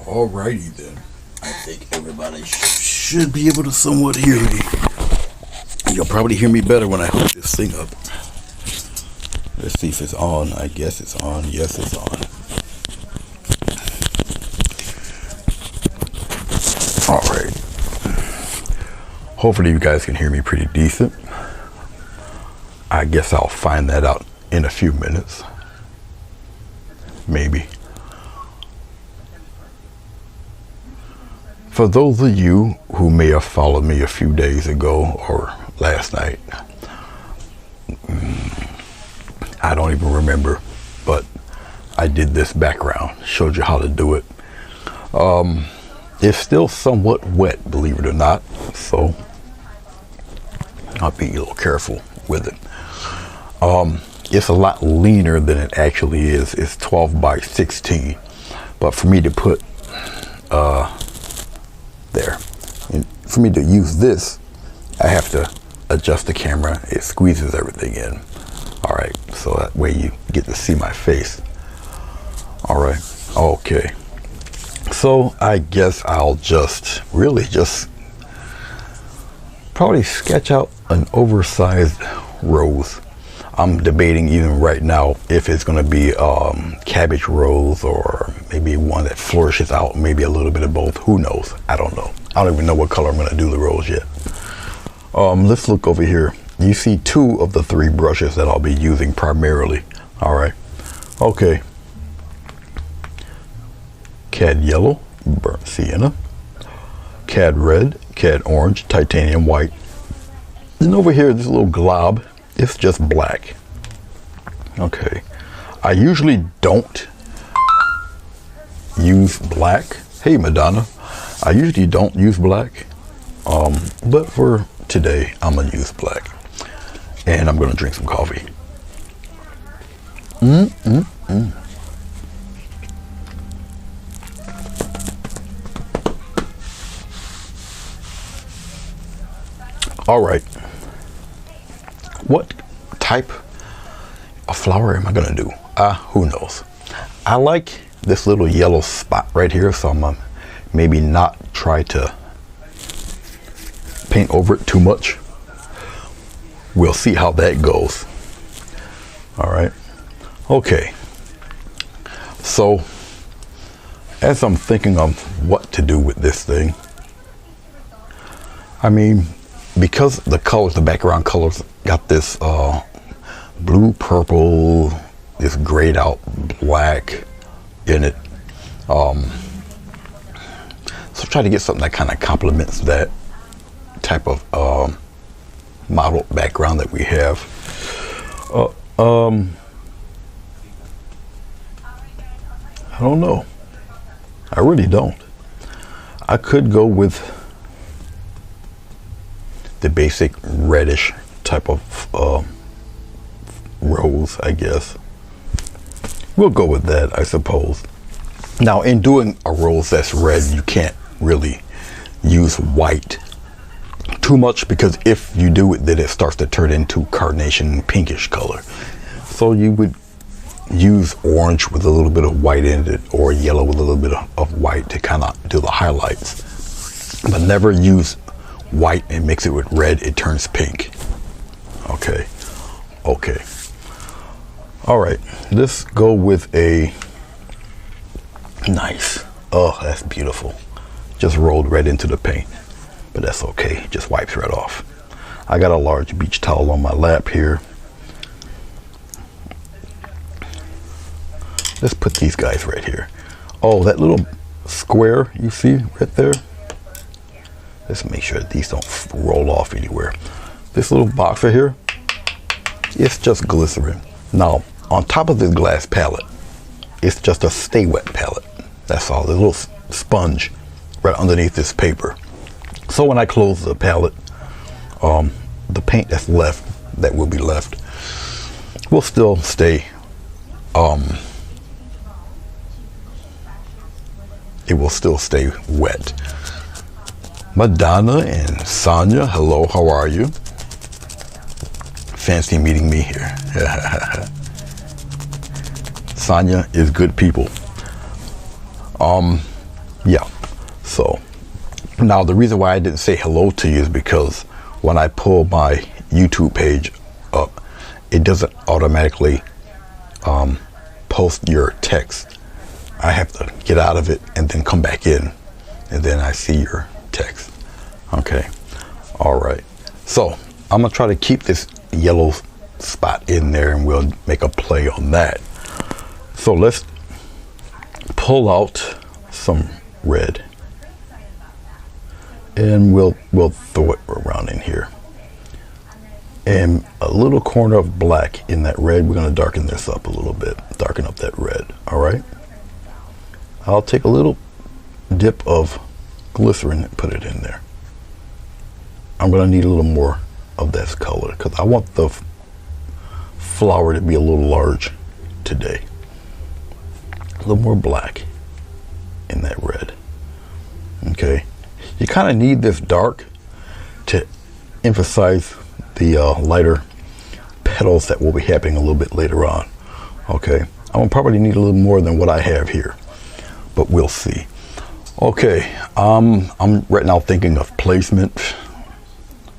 Alrighty then. I think everybody should be able to somewhat hear me. You'll probably hear me better when I hook this thing up. Let's see if it's on. I guess it's on. Yes, it's on. Alright. Hopefully you guys can hear me pretty decent. I guess I'll find that out in a few minutes. Maybe. For those of you who may have followed me a few days ago or last night, I don't even remember, but I did this background, showed you how to do it. It's still somewhat wet, believe it or not, so I'll be a little careful with it. It's a lot leaner than it actually is. It's 12 by 16, but for me to put there, and for me to use this, I have to adjust the camera. It squeezes everything in. All right, so that way you get to see my face. All right, okay. So I guess I'll just probably sketch out an oversized rose. I'm debating even right now if it's going to be cabbage rose or maybe one that flourishes out, maybe a little bit of both. Who knows? I don't know. I don't even know what color I'm going to do the rose yet. Let's look over here. You see 2 of the 3 brushes that I'll be using primarily. All right. Okay. Cad yellow, burnt sienna, cad red, cad orange, titanium white. Then over here, this little glob, it's just black. Okay. I usually don't use black. Hey, Madonna. I usually don't use black. But for today, I'm gonna use black. And I'm gonna drink some coffee. All right. What type of flower am I gonna do? Who knows? I like this little yellow spot right here, so I'm maybe not try to paint over it too much. We'll see how that goes. All right. Okay. So as I'm thinking of what to do with this thing, I mean, because the colors, the background colors got this blue, purple, this grayed out black in it. So try to get something that kind of complements that type of model background that we have. I don't know. I really don't. I could go with the basic reddish type of rose, I guess. We'll go with that, I suppose. Now, in doing a rose that's red, you can't really use white too much, because if you do it, then it starts to turn into carnation pinkish color. So you would use orange with a little bit of white in it, or yellow with a little bit of white to kind of do the highlights. But never use white and mix it with red. It turns pink. Okay. Okay. All right. Let's go with a nice. Oh, that's beautiful. Just rolled right into the paint. But that's okay. Just wipes right off. I got a large beach towel on my lap here. Let's put these guys right here. Oh, that little square you see right there. Let's make sure that these don't roll off anywhere. This little box right here, it's just glycerin. Now, on top of this glass palette, it's just a stay wet palette. That's all. The little sponge right underneath this paper. So when I close the palette, the paint that's left, that will be left, will still stay, it will still stay wet. Madonna and Sonia, hello, how are you? Fancy meeting me here. Sonia is good people. Yeah. So now the reason why I didn't say hello to you is because when I pull my YouTube page up, it doesn't automatically post your text. I have to get out of it and then come back in, and then I see your text. Okay. All right. So I'm gonna try to keep this yellow spot in there, and we'll make a play on that. So let's pull out some red, and we'll throw it around in here, and a little corner of black in that red. We're going to darken this up a little bit, darken up that red. All right, I'll take a little dip of glycerin and put it in there. I'm going to need a little more of this color because I want the flower to be a little large today. A little more black in that red. Okay, you kind of need this dark to emphasize the lighter petals that will be happening a little bit later on. Okay, I'm gonna probably need a little more than what I have here, but we'll see. Okay, I'm right now thinking of placement.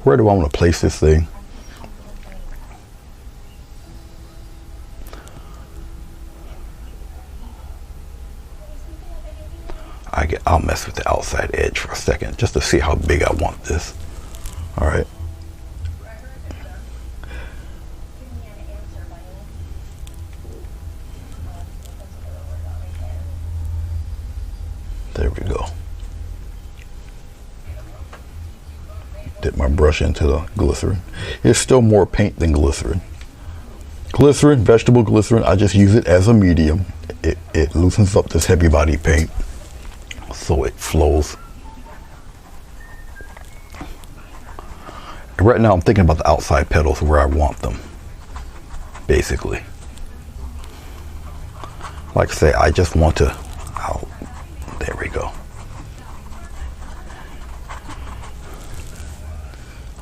Where do I want to place this thing? I'll mess with the outside edge for a second just to see how big I want this. All right. There we go. Dip my brush into the glycerin. It's still more paint than glycerin. Glycerin, vegetable glycerin, I just use it as a medium. It loosens up this heavy body paint so it flows. Right now I'm thinking about the outside petals where I want them, basically. Like I say, I just want to, there we go.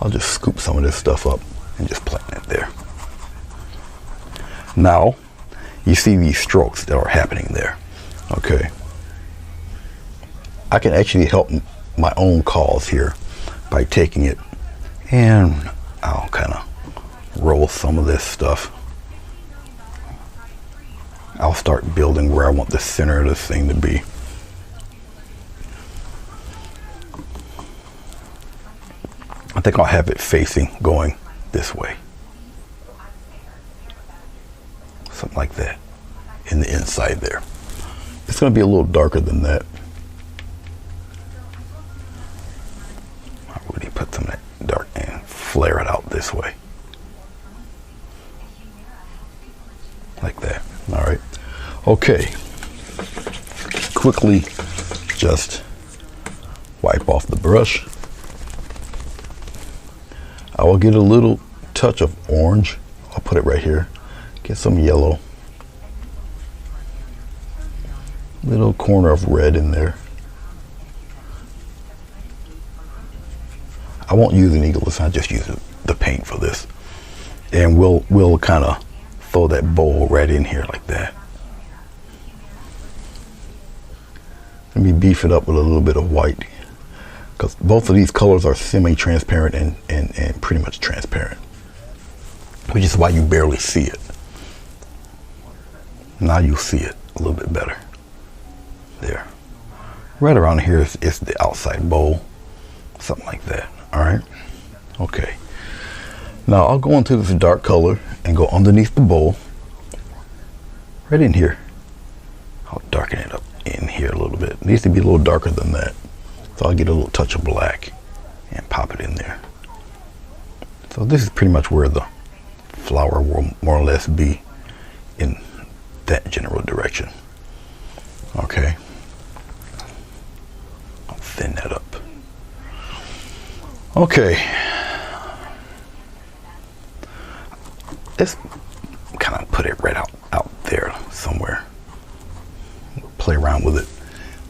I'll just scoop some of this stuff up and just plant it there. Now, you see these strokes that are happening there, okay? I can actually help my own cause here by taking it, and I'll kind of roll some of this stuff. I'll start building where I want the center of this thing to be. I think I'll have it facing going this way. Something like that in the inside there. It's going to be a little darker than that. I'll really put some of that dark and flare it out this way. Like that. All right. Okay. Quickly just wipe off the brush. I will get a little touch of orange. I'll put it right here. Get some yellow. Little corner of red in there. I won't use any glycerin, I just use the paint for this. And we'll kind of throw that bowl right in here like that. Let me beef it up with a little bit of white, because both of these colors are semi-transparent and pretty much transparent, which is why you barely see it. Now you see it a little bit better. There. Right around here is the outside bowl, something like that. All right. Okay. Now I'll go into this dark color and go underneath the bowl, right in here. I'll darken it up in here a little bit. It needs to be a little darker than that. So I'll get a little touch of black and pop it in there. So this is pretty much where the flower will more or less be, in that general direction. Okay. I'll thin that up. Okay. Let's kind of put it right out there somewhere. Play around with it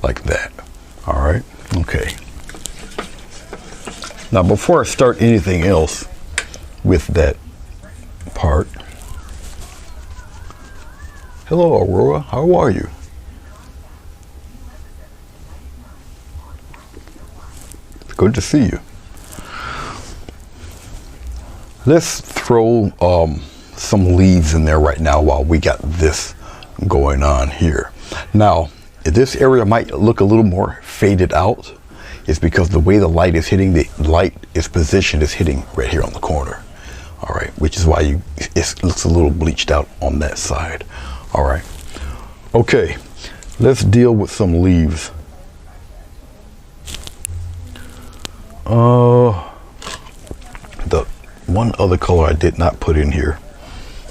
like that. All right. Okay. Now before I start anything else with that part, hello Aurora, how are you? Good to see you. Let's throw some leaves in there right now while we got this going on here. Now, this area might look a little more faded out. It's because the way the light is hitting, the light is positioned is hitting right here on the corner. All right, which is why it looks a little bleached out on that side. All right. Okay, let's deal with some leaves. The one other color I did not put in here,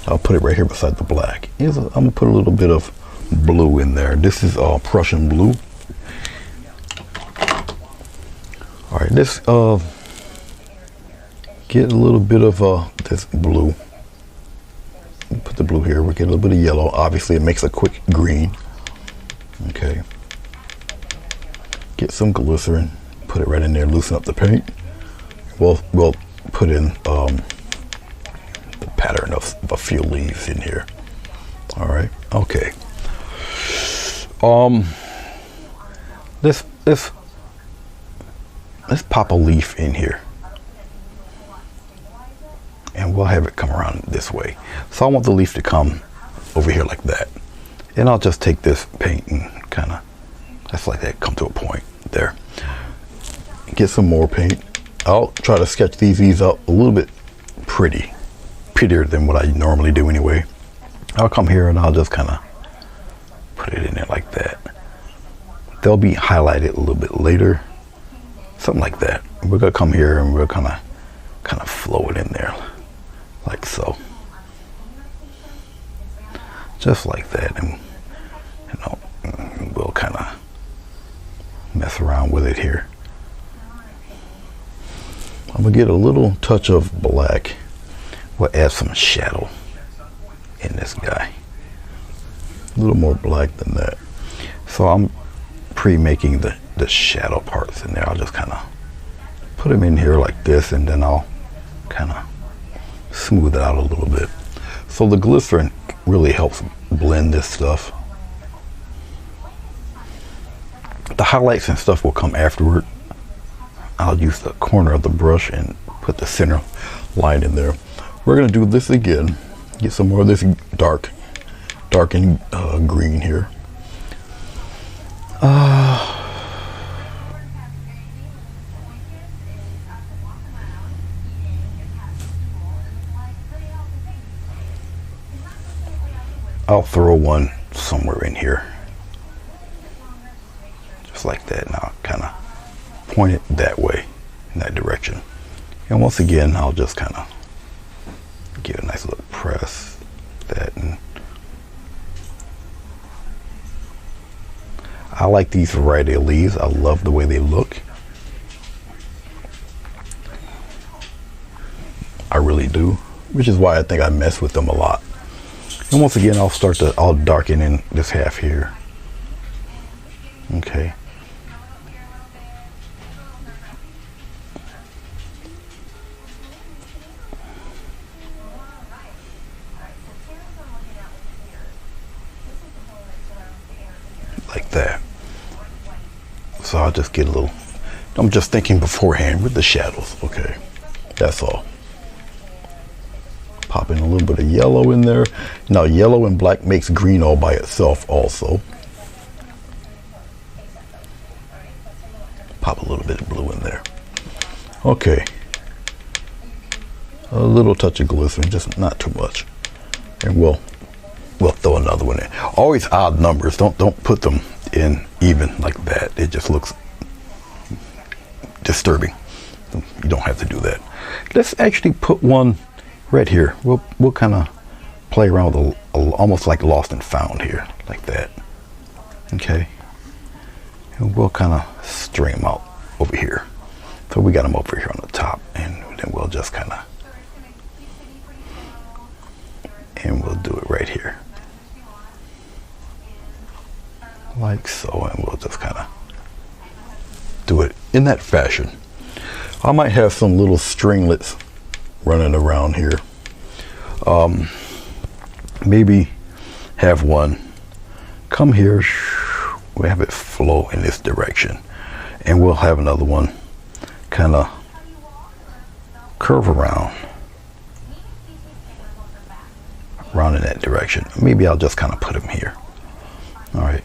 I'll put it right here beside the black. I'm gonna put a little bit of blue in there. This is Prussian blue. All right, let's get a little bit of this blue. Put the blue here. We get a little bit of yellow. Obviously, it makes a quick green. Okay. Get some glycerin. Put it right in there. Loosen up the paint. We'll put in the pattern of a few leaves in here. All right. Okay. Let's pop a leaf in here. And we'll have it come around this way. So I want the leaf to come over here like that. And I'll just take this paint and kind of, just like that, come to a point there. Get some more paint. I'll try to sketch these up a little bit prettier than what I normally do anyway. I'll come here and I'll just kind of put it in there like that. They'll be highlighted a little bit later. Something like that. We're gonna come here and we're kind of flow it in there. Like so, just like that, and we'll kind of mess around with it here. I'm gonna get a little touch of black. We'll add some shadow in this guy. A little more black than that. So I'm pre-making the shadow parts in there. I'll just kind of put them in here like this, and then I'll kind of smooth it out a little bit. So the glycerin really helps blend this stuff. The highlights and stuff will come afterward. I'll use the corner of the brush and put the center line in there. We're gonna do this again. Get some more of this darkened green here. I'll throw one somewhere in here. Just like that. Now kind of point it that way, in that direction. And once again, I'll just kind of give a nice little press. That. And I like these variety of leaves. I love the way they look. I really do. Which is why I think I mess with them a lot. And once again, I'll darken in this half here. Okay. Like that. So I'll just get a little, I'm just thinking beforehand with the shadows. Okay. That's all. Pop in a little bit of yellow in there. Now yellow and black makes green all by itself also. Pop a little bit of blue in there. Okay. A little touch of glycerin, just not too much. And we'll throw another one in. Always odd numbers. Don't put them in even like that. It just looks disturbing. You don't have to do that. Let's actually put one right here. We'll kind of play around with almost like lost and found here, like that. Okay. And we'll kind of string them out over here. So we got them over here on the top, and then we'll just kind of, and we'll do it right here. Like so, and we'll just kind of do it in that fashion. I might have some little stringlets running around here. Maybe have one come here. We'll have it flow in this direction, and we'll have another one kind of curve around in that direction. Maybe I'll just kind of put him here. All right.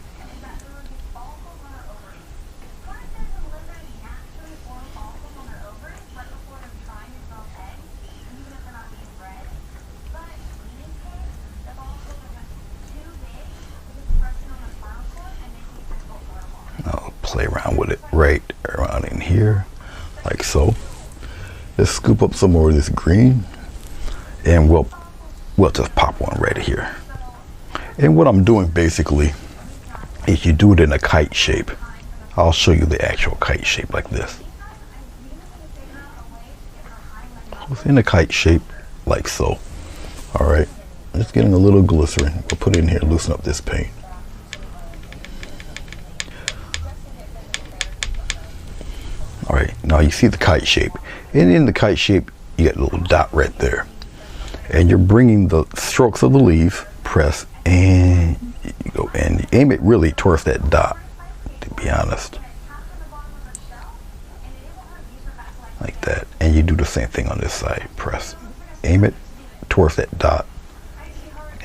I'll play around with it right around in here, like so. Let's scoop up some more of this green, and we'll just pop one right here. And what I'm doing basically is you do it in a kite shape. I'll show you the actual kite shape like this. It's in a kite shape like so. All right, just getting a little glycerin. We'll put it in here, loosen up this paint. All right, now you see the kite shape, and in the kite shape you got a little dot right there, and you're bringing the strokes of the leaf, press, and you go and you aim it really towards that dot, to be honest, like that. And you do the same thing on this side. Press, aim it towards that dot,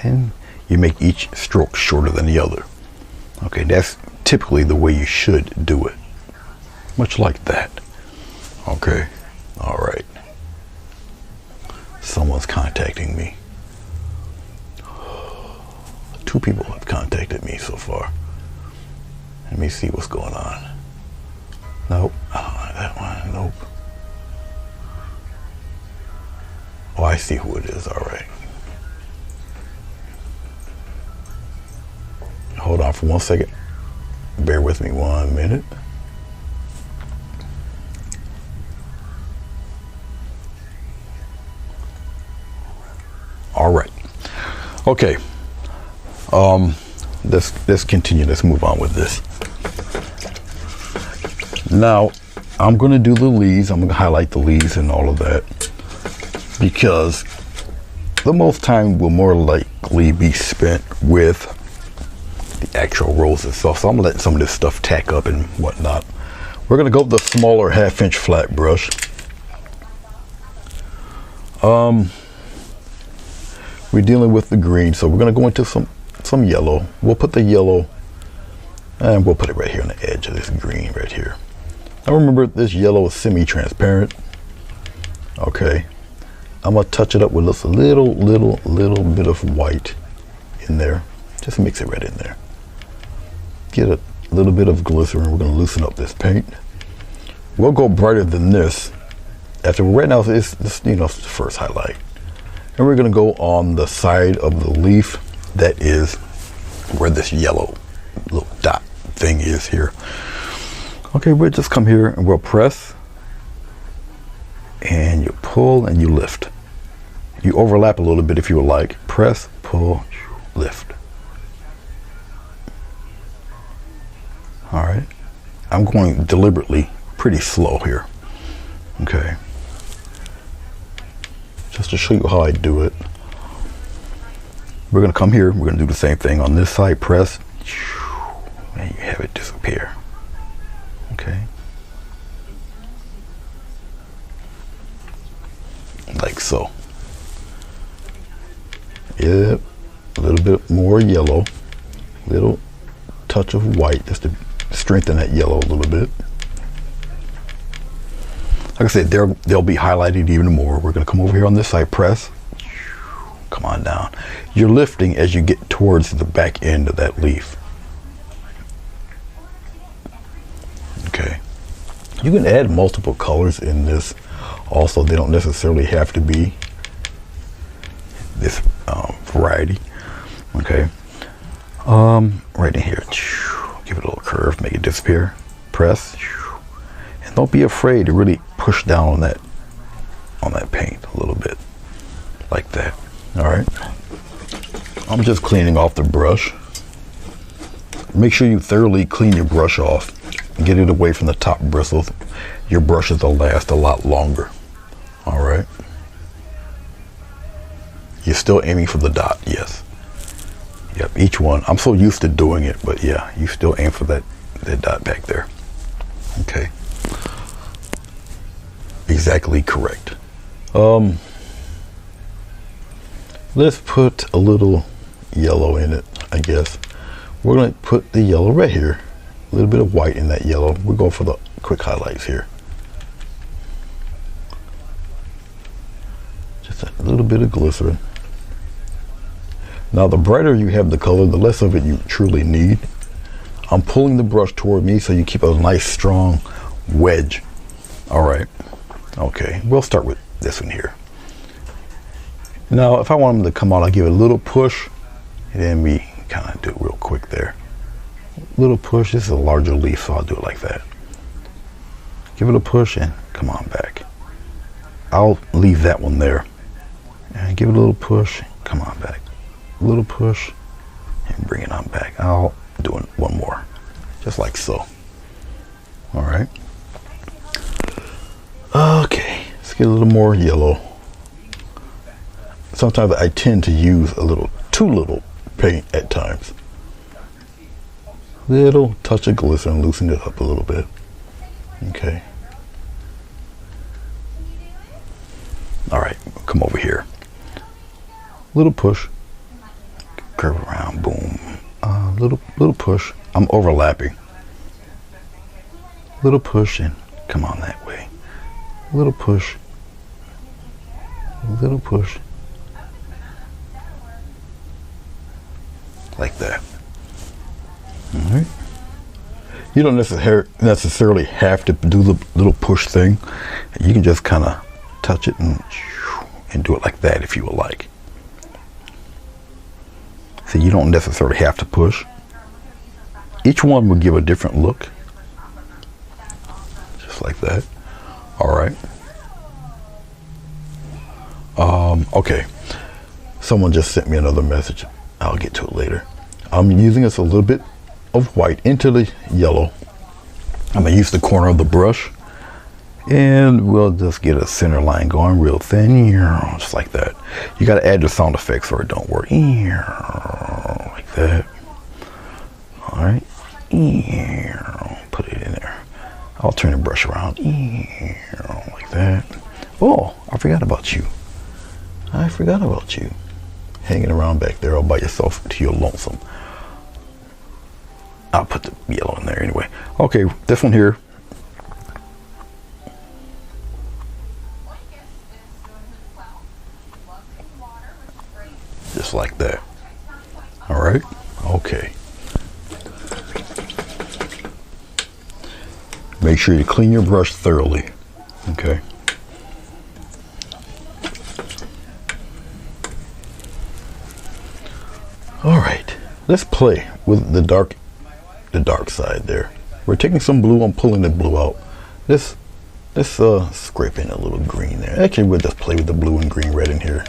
and you make each stroke shorter than the other. Okay, that's typically the way you should do it, much like that. Okay, all right. Someone's contacting me. 2 people have contacted me so far. Let me see what's going on. Nope. Oh, that one. Nope. Oh, I see who it is. All right. Hold on for 1 second. Bear with me 1 minute. All right. Okay. Let's continue. Let's move on with this. Now, I'm going to do the leaves. I'm going to highlight the leaves and all of that, because the most time will more likely be spent with the actual rose itself. So I'm letting some of this stuff tack up and whatnot. We're going to go with the smaller 1/2-inch flat brush. We're dealing with the green, so we're going to go into some yellow. We'll put the yellow, and we'll put it right here on the edge of this green right here. Now remember, this yellow is semi-transparent. Okay, I'm going to touch it up with just a little bit of white in there. Just mix it right in there. Get a little bit of glycerin. We're going to loosen up this paint. We'll go brighter than this. After right now, it's the first highlight. And we're going to go on the side of the leaf that is where this yellow little dot thing is here. Okay, we'll just come here and we'll press, and you pull and you lift. You overlap a little bit if you would like. Press, pull, lift. All right. I'm going deliberately pretty slow here. Okay. Just to show you how I do it. We're going to come here. We're going to do the same thing on this side. Press, and you have it disappear. Okay. Like so. Yep. A little bit more yellow. Little touch of white just to strengthen that yellow a little bit. Like I said, they'll be highlighted even more. We're going to come over here on this side, press, come on down. You're lifting as you get towards the back end of that leaf. Okay. You can add multiple colors in this. Also, they don't necessarily have to be this variety. Okay. Right in here. Give it a little curve, make it disappear. Press. And don't be afraid to really push down on that paint a little bit, like that. All right. I'm just cleaning off the brush. Make sure you thoroughly clean your brush off. Get it away from the top bristles. Your brushes will last a lot longer. All right. You're still aiming for the dot, yes. Yep, each one. I'm so used to doing it, but yeah, you still aim for that dot back there. Okay. exactly correct. Let's put a little yellow in it, I guess. We're going to put the yellow right here. A little bit of white in that yellow. We're going for the quick highlights here. Just a little bit of glycerin. Now the brighter you have the color, the less of it you truly need. I'm pulling the brush toward me so you keep a nice strong wedge. All right. Okay, we'll start with this one here. Now if I want them to come out, I'll give it a little push, and then we kind of do it real quick there. Little push. This is a larger leaf, so I'll do it like that. Give it a push and come on back. I'll leave that one there and give it a little push. Come on back. A little push and bring it on back. I'll do one more, just like so. All right. Okay, let's get a little more yellow. Sometimes I tend to use too little paint at times. Little touch of glycerin, loosen it up a little bit. Okay. All right, come over here. Little push, curve around, boom. Little push. I'm overlapping. Little push and come on that way. Little push. Little push. Like that. All right. You don't necessarily have to do the little push thing. You can just kind of touch it and do it like that if you would like. See, you don't necessarily have to push. Each one will give a different look. Just like that. All right. Okay. Someone just sent me another message. I'll get to it later. I'm using this a little bit of white into the yellow. I'm gonna use the corner of the brush, and we'll just get a center line going real thin, just like that. You got to add the sound effects or it don't work. Like that. All right. Put it in there. I'll turn the brush around. Like that. Oh, I forgot about you. Hanging around back there all by yourself till you're lonesome. I'll put the yellow in there anyway. Okay, this one here. Just like that. All right. Okay. Make sure you clean your brush thoroughly. Okay. All right. Let's play with the dark side there. We're taking some blue. I'm pulling the blue out. Let's scrape in a little green there. Actually, we'll just play with the blue and green red in here.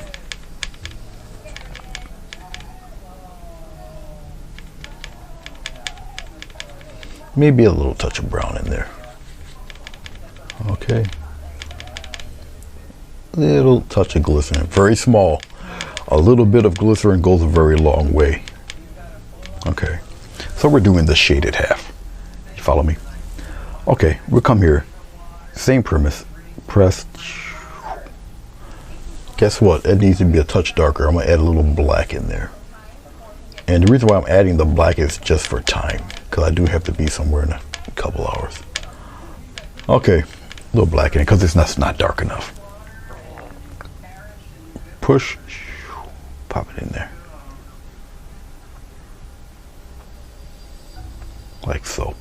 Maybe a little touch of brown in there. Okay. Little touch of glycerin, very small. A little bit of glycerin goes a very long way. Okay. So we're doing the shaded half. You follow me? Okay, we'll come here. Same premise. Press. Guess what? It needs to be a touch darker. I'm gonna add a little black in there. And the reason why I'm adding the black is just for time, because I do have to be somewhere in a couple hours. Okay, a little black in it because it's not dark enough. Push, pop it in there. Like so.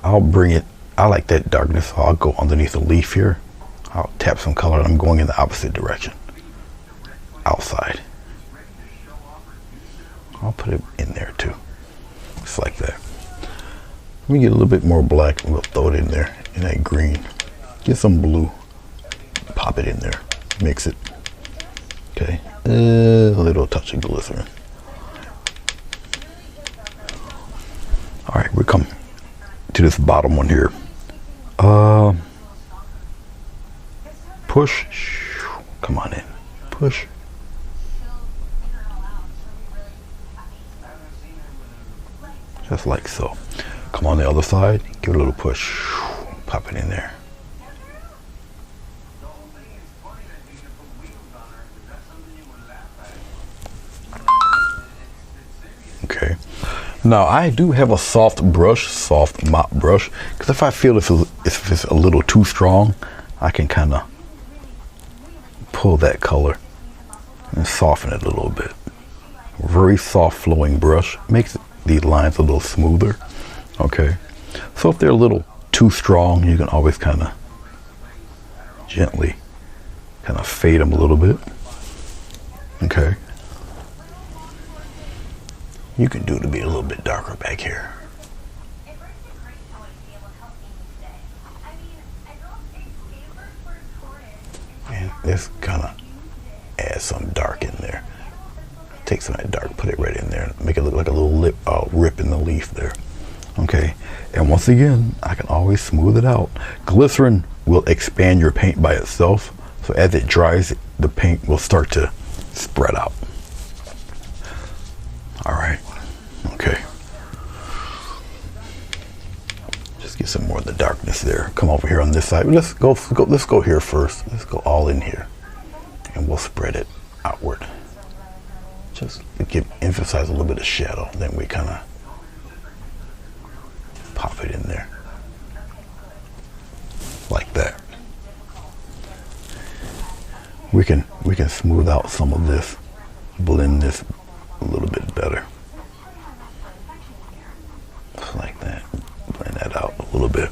I'll bring it, I like that darkness, so I'll go underneath the leaf here. I'll tap some color and I'm going in the opposite direction. Outside. I'll put it in there too. Just like that. Let me get a little bit more black and we'll throw it in there, in that green. Get some blue. Pop it in there. Mix it. Okay. A little touch of glycerin. All right, we come to this bottom one here. Push. Come on in. Push. Just like so. Come on the other side. Give it a little push. Pop it in there. Now I do have a soft brush, soft mop brush, because if I feel if it's a little too strong, I can kind of pull that color and soften it a little bit. Very soft flowing brush makes these lines a little smoother. Okay, so if they're a little too strong, you can always kind of gently kind of fade them a little bit. Okay. You can do it to be a little bit darker back here. And this kind of adds some dark in there. Take some of that dark, put it right in there, make it look like a little rip in the leaf there. Okay, and once again, I can always smooth it out. Glycerin will expand your paint by itself, so as it dries, the paint will start to spread out. All right, okay. Just get some more of the darkness there. Come over here on this side. Let's go here first. Let's go all in here, and we'll spread it outward. Just to emphasize a little bit of shadow. Then we kind of pop it in there, like that. We can smooth out some of this, blend this a little bit better, just like that. Blend that out a little bit.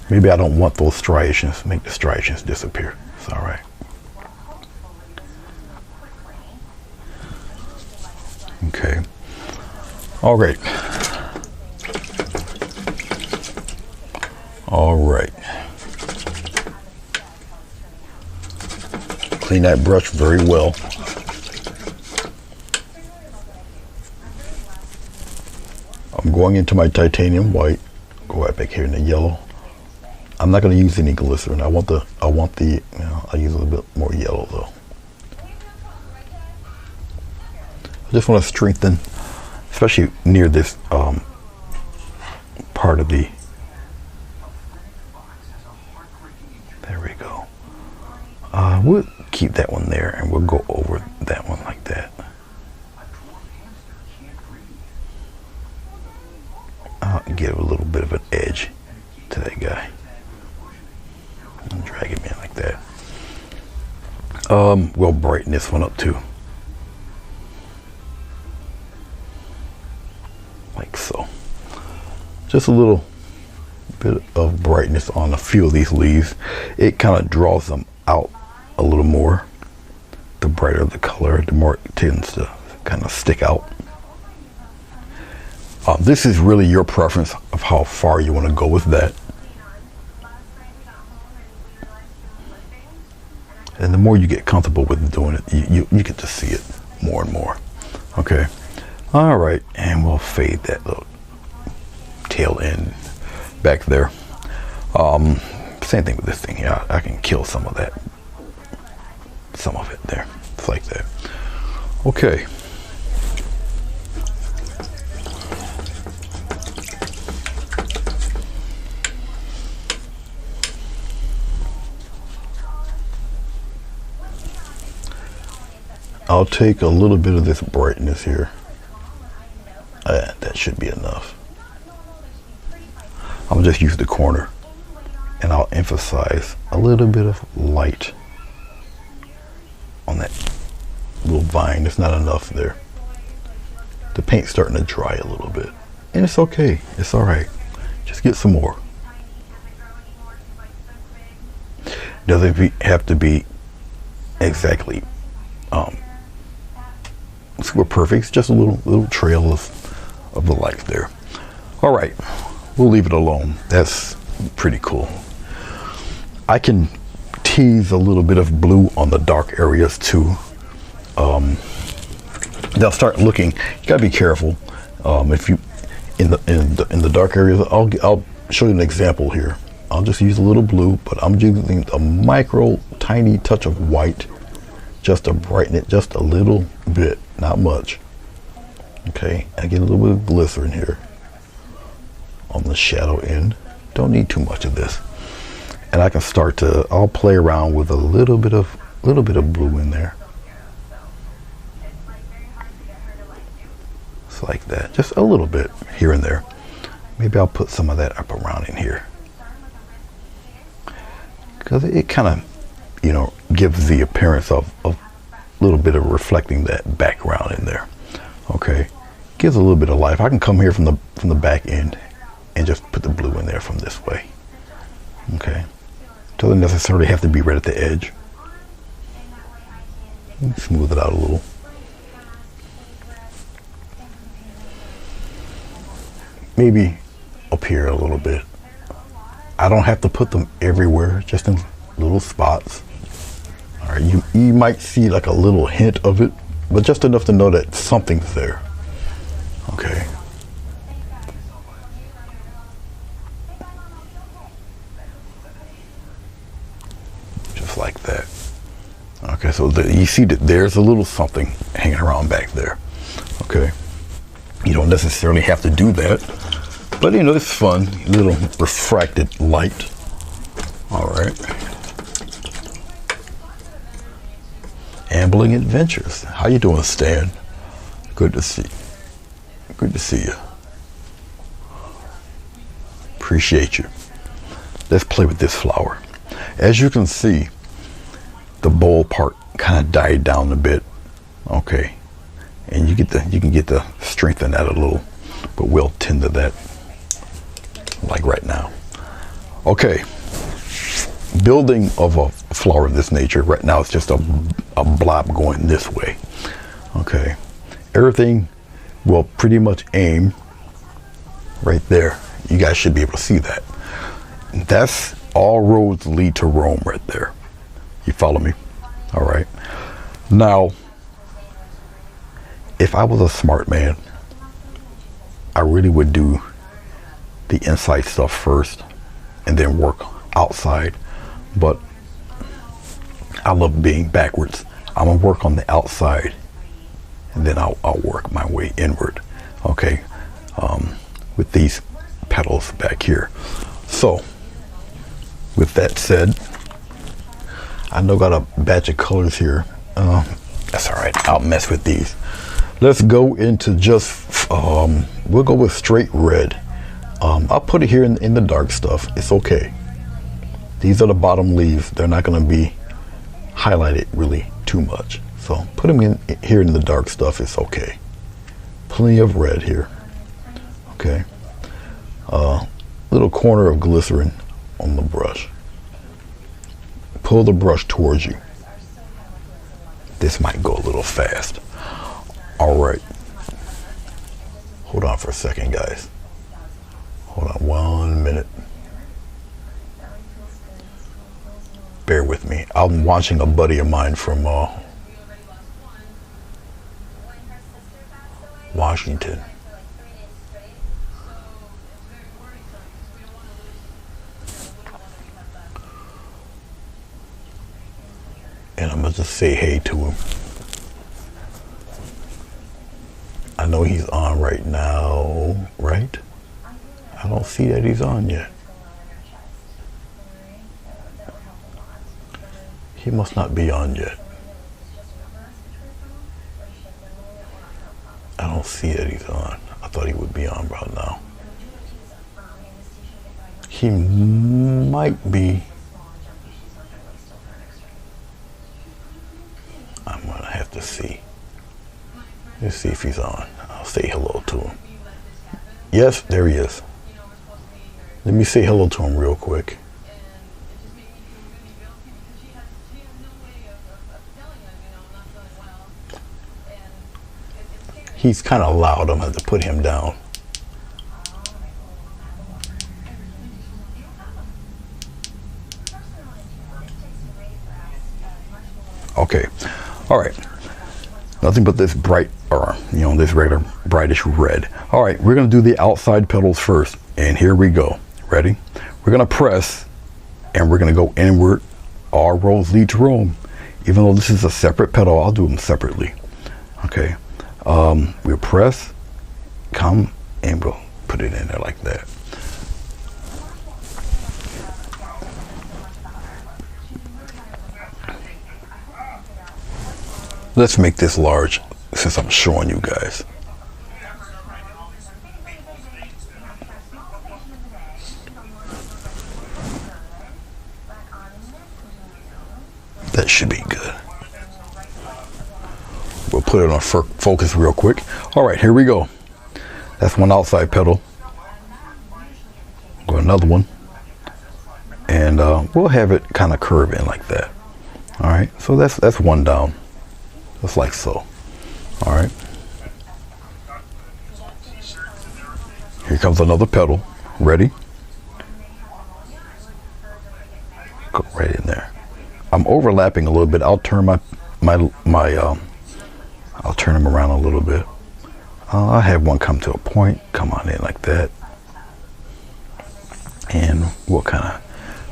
Maybe I don't want those striations. Make the striations disappear. It's all right. Okay. All right. All right. Clean that brush very well. I'm going into my titanium white. Go right back here in the yellow. I'm not going to use any glycerin. I want the, you know, I'll use a little bit more yellow though. I just want to strengthen, especially near this part of the, there we go. We'll keep that one there and we'll go over that one like that. I'll give a little bit of an edge to that guy. And drag him in like that. We'll brighten this one up too. Like so. Just a little bit of brightness on a few of these leaves. It kind of draws them out a little more. The brighter the color, the more it tends to kind of stick out. This is really your preference of how far you want to go with that. And the more you get comfortable with doing it, you get to see it more and more. Okay. All right, and we'll fade that little tail end back there. Same thing with this thing here. I can kill some of that, some of it there. It's like that. Okay. I'll take a little bit of this brightness here. That should be enough. I'll just use the corner and I'll emphasize a little bit of light on that little vine. It's not enough there. The paint's starting to dry a little bit and it's okay. It's all right. Just get some more. Doesn't have to be exactly super perfect. It's just a little trail of the light there. All right, we'll leave it alone. That's pretty cool. I can tease a little bit of blue on the dark areas too. They'll start looking. You gotta be careful. If you in the dark areas, I'll show you an example here. I'll just use a little blue, but I'm using a micro, tiny touch of white just to brighten it just a little bit, not much. Okay, I get a little bit of glycerin here on the shadow end. Don't need too much of this. And I can start to, I'll play around with a little bit of blue in there. just like that, just a little bit here and there. Maybe I'll put some of that up around in here, because it kind of, you know, gives the appearance of a little bit of reflecting that background in there. Okay, gives a little bit of life. I can come here from the back end and just put the blue in there from this way. Okay, doesn't necessarily have to be right at the edge. Smooth it out a little. Maybe up here a little bit. I don't have to put them everywhere, just in little spots. All right, you might see like a little hint of it, but just enough to know that something's there. Okay. Just like that. Okay, so you see that there's a little something hanging around back there. Okay. You don't necessarily have to do that, but you know, it's fun. Little refracted light. All right. Ambling Adventures. How you doing, Stan? Good to see. Good to see you. Appreciate you. Let's play with this flower. As you can see, the bowl part kind of died down a bit. Okay, and you can get the strength in that a little, but we'll tend to that like right now. Okay, building of a flower of this nature right now, it's just a blob going this way. Okay, everything will pretty much aim right there. You guys should be able to see that. That's all roads lead to Rome right there. You follow me? All right. Now, if I was a smart man, I really would do the inside stuff first and then work outside. But I love being backwards. I'm gonna work on the outside and then I'll work my way inward. Okay. With these petals back here. So, with that said, I know got a batch of colors here. That's all right. I'll mess with these. Let's go into just, we'll go with straight red. I'll put it here in the dark stuff. It's okay. These are the bottom leaves. They're not going to be highlighted really too much. So put them in here in the dark stuff. It's okay. Plenty of red here. Okay. Little corner of glycerin on the brush. Pull the brush towards you. This might go a little fast. All right. Hold on for a second, guys. Hold on 1 minute. Bear with me. I'm watching a buddy of mine from Washington. And I'm gonna just say hey to him. I know he's on right now, right? I don't see that he's on yet. He must not be on yet. I don't see that he's on. I thought he would be on right now. He might be. I'm gonna have to see. Let's see if he's on. I'll say hello to him. Yes, there he is. Let me say hello to him real quick. He's kind of loud. I'm gonna have to put him down. Okay. All right. Nothing but this bright, or this regular brightish red. All right, we're gonna do the outside petals first, and here we go. Ready? We're gonna press, and we're gonna go inward. All roads lead to Rome. Even though this is a separate petal, I'll do them separately. Okay. We'll press, come, and we'll put it in there like that. Let's make this large since I'm showing you guys. should be good. We'll put it on focus real quick. All right, here we go. That's one outside petal. Go another one. And we'll have it kind of curve in like that. All right, so that's one down, just like so. All right. Here comes another petal. Ready? Go right in there. I'm overlapping a little bit. I'll turn I'll turn them around a little bit. I'll have one come to a point, come on in like that, and we'll kind of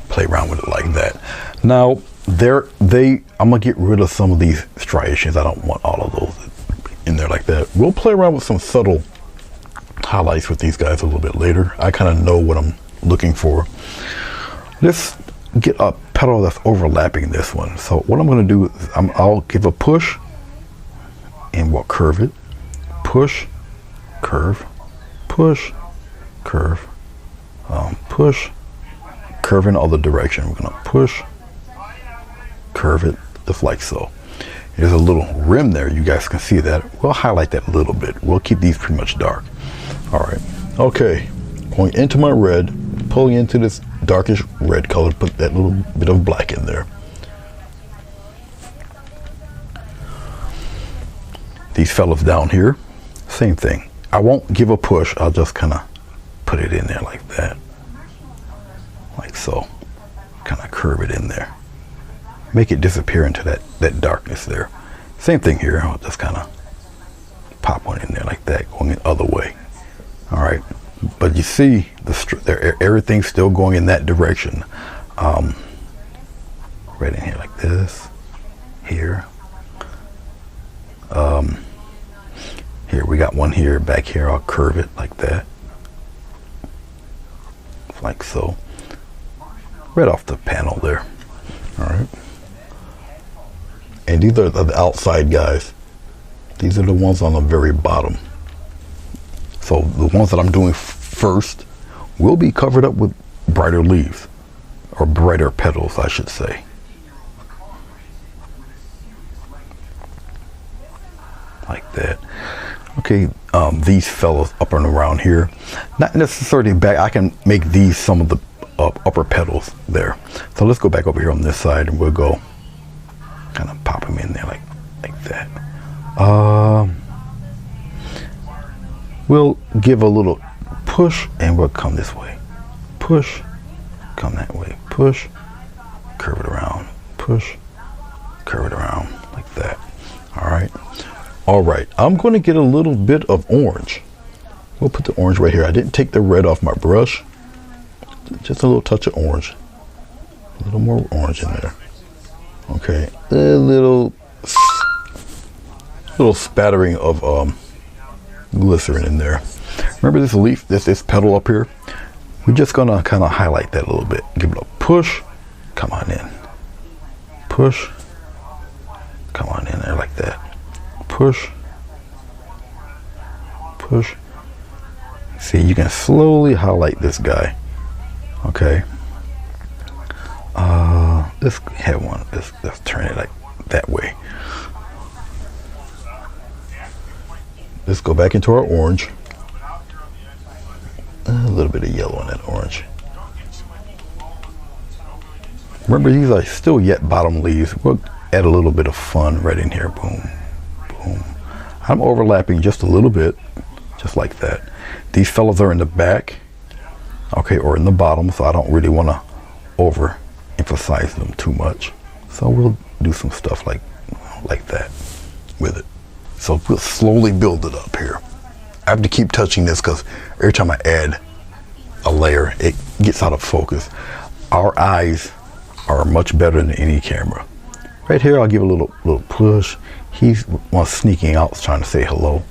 play around with it like that. Now, I'm gonna get rid of some of these striations. I don't want all of those in there like that. We'll play around with some subtle highlights with these guys a little bit later. I kind of know what I'm looking for. Let's get a petal that's overlapping this one. So what I'm gonna do is I'll give a push, and we'll curve it. Push, curve, push, curve, push, curve in the other direction. We're gonna push, curve it, just like so. There's a little rim there. You guys can see that. We'll highlight that a little bit. We'll keep these pretty much dark. All right. Okay. Going into my red, pulling into this darkish red color, put that little bit of black in there. These fellas down here, same thing. I won't give a push. I'll just kind of put it in there like that. Like so. Kind of curve it in there. Make it disappear into that darkness there. Same thing here. I'll just kind of pop one in there like that, going the other way. All right. But you see, everything's still going in that direction. Right in here like this. Here. Here, we got one here, back here. I'll curve it like that. Like so. Right off the panel there. All right. And these are the outside guys. These are the ones on the very bottom. So the ones that I'm doing first will be covered up with brighter leaves, or brighter petals, I should say. Like that. Okay, these fellows up and around here, not necessarily back. I can make these some of the upper petals there. So let's go back over here on this side, and we'll go kind of pop them in there like that. We'll give a little push, and we'll come this way. Push, come that way. Push, curve it around. Push, curve it around like that. All right. All right, I'm going to get a little bit of orange. We'll put the orange right here. I didn't take the red off my brush. Just a little touch of orange. A little more orange in there. Okay, a little spattering of glycerin in there. Remember this leaf, this petal up here? We're just going to kind of highlight that a little bit. Give it a push. Come on in. Push. Come on in there like that. Push, push. See, you can slowly highlight this guy. Okay. Let's have one. Let's turn it like that way. Let's go back into our orange. A little bit of yellow in that orange. Remember, these are still yet bottom leaves. We'll add a little bit of fun right in here. Boom. I'm overlapping just a little bit, just like that. These fellas are in the back, okay, or in the bottom, so I don't really want to overemphasize them too much. So we'll do some stuff like that with it. So we'll slowly build it up here. I have to keep touching this because every time I add a layer, it gets out of focus. Our eyes are much better than any camera. Right here, I'll give a little push. He's one sneaking out, trying to say hello,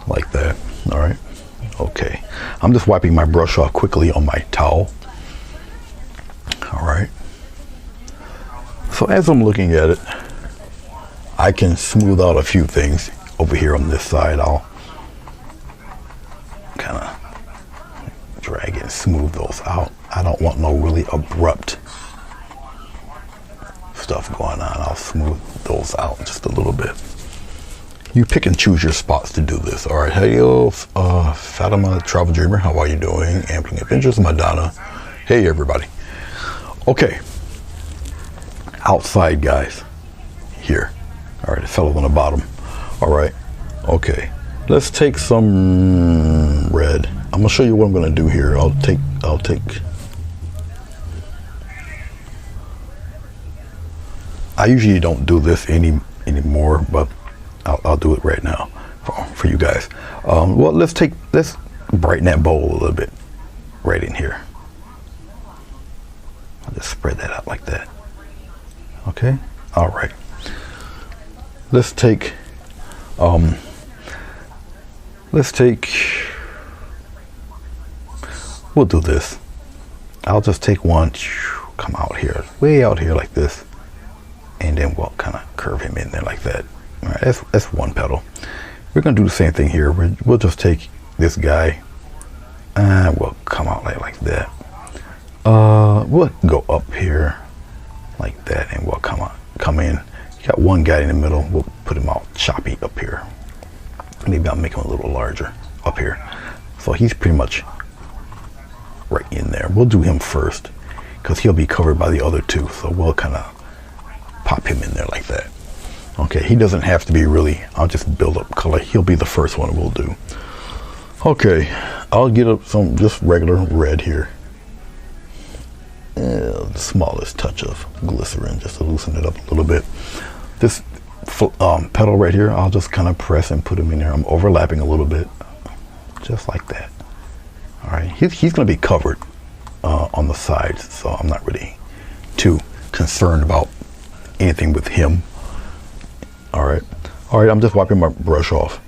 like that. All right. Okay. I'm just wiping my brush off quickly on my towel. All right. So as I'm looking at it, I can smooth out a few things over here on this side. I'll kind of drag it and smooth those out. I don't want no really abrupt stuff stuff going on. I'll smooth those out just a little bit. You pick and choose your spots to do this. All right, hey, Fatima Travel Dreamer, how are you doing? Ampling Adventures, Madonna. Hey, everybody. Okay, outside guys here. All right, the fellow on the bottom. All right, okay. Let's take some red. I'm gonna show you what I'm gonna do here. I'll take. I usually don't do this anymore, but I'll do it right now for you guys. Well, let's brighten that bowl a little bit right in here. I'll just spread that out like that. Okay. All right. Let's take. We'll do this. I'll just take one. Come out here, way out here like this, and then we'll kind of curve him in there like that. All right, that's one petal. We're gonna do the same thing here. We'll just take this guy and we'll come out like that. We'll go up here like that, and we'll come in. You got one guy in the middle. We'll put him out choppy up here. Maybe I'll make him a little larger up here. So he's pretty much right in there. We'll do him first because he'll be covered by the other two. So we'll kind of pop him in there like that. Okay, he doesn't have to be really, I'll just build up color. He'll be the first one we'll do. Okay, I'll get up some just regular red here. The smallest touch of glycerin just to loosen it up a little bit. This petal right here, I'll just kind of press and put him in there. I'm overlapping a little bit, just like that. All right, he's going to be covered on the sides, so I'm not really too concerned about anything with him. All right, I'm just wiping my brush off.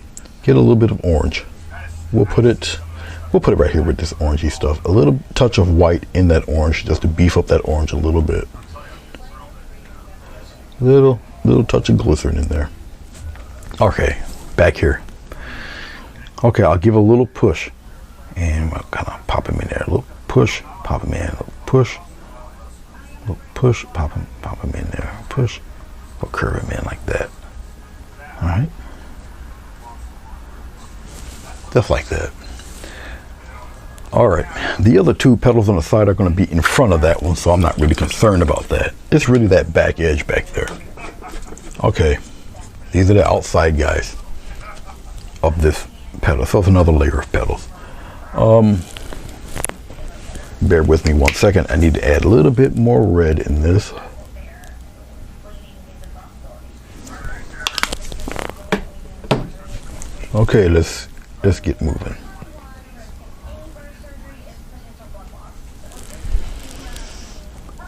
Get a little bit of orange. We'll put it right here with this orangey stuff. A little touch of white in that orange just to beef up that orange a little bit. Little touch of glycerin in there. Okay, back here. Okay, I'll give a little push and we'll kind of pop him in there. A little push, pop him in. A little push, pop him in there. Push, we'll curve him in like that. All right, just like that. All right, the other two petals on the side are going to be in front of that one, so I'm not really concerned about that. It's really that back edge back there. Okay, these are the outside guys of this petal. So it's another layer of petals. Bear with me 1 second. I need to add a little bit more red in this. Okay, let's get moving.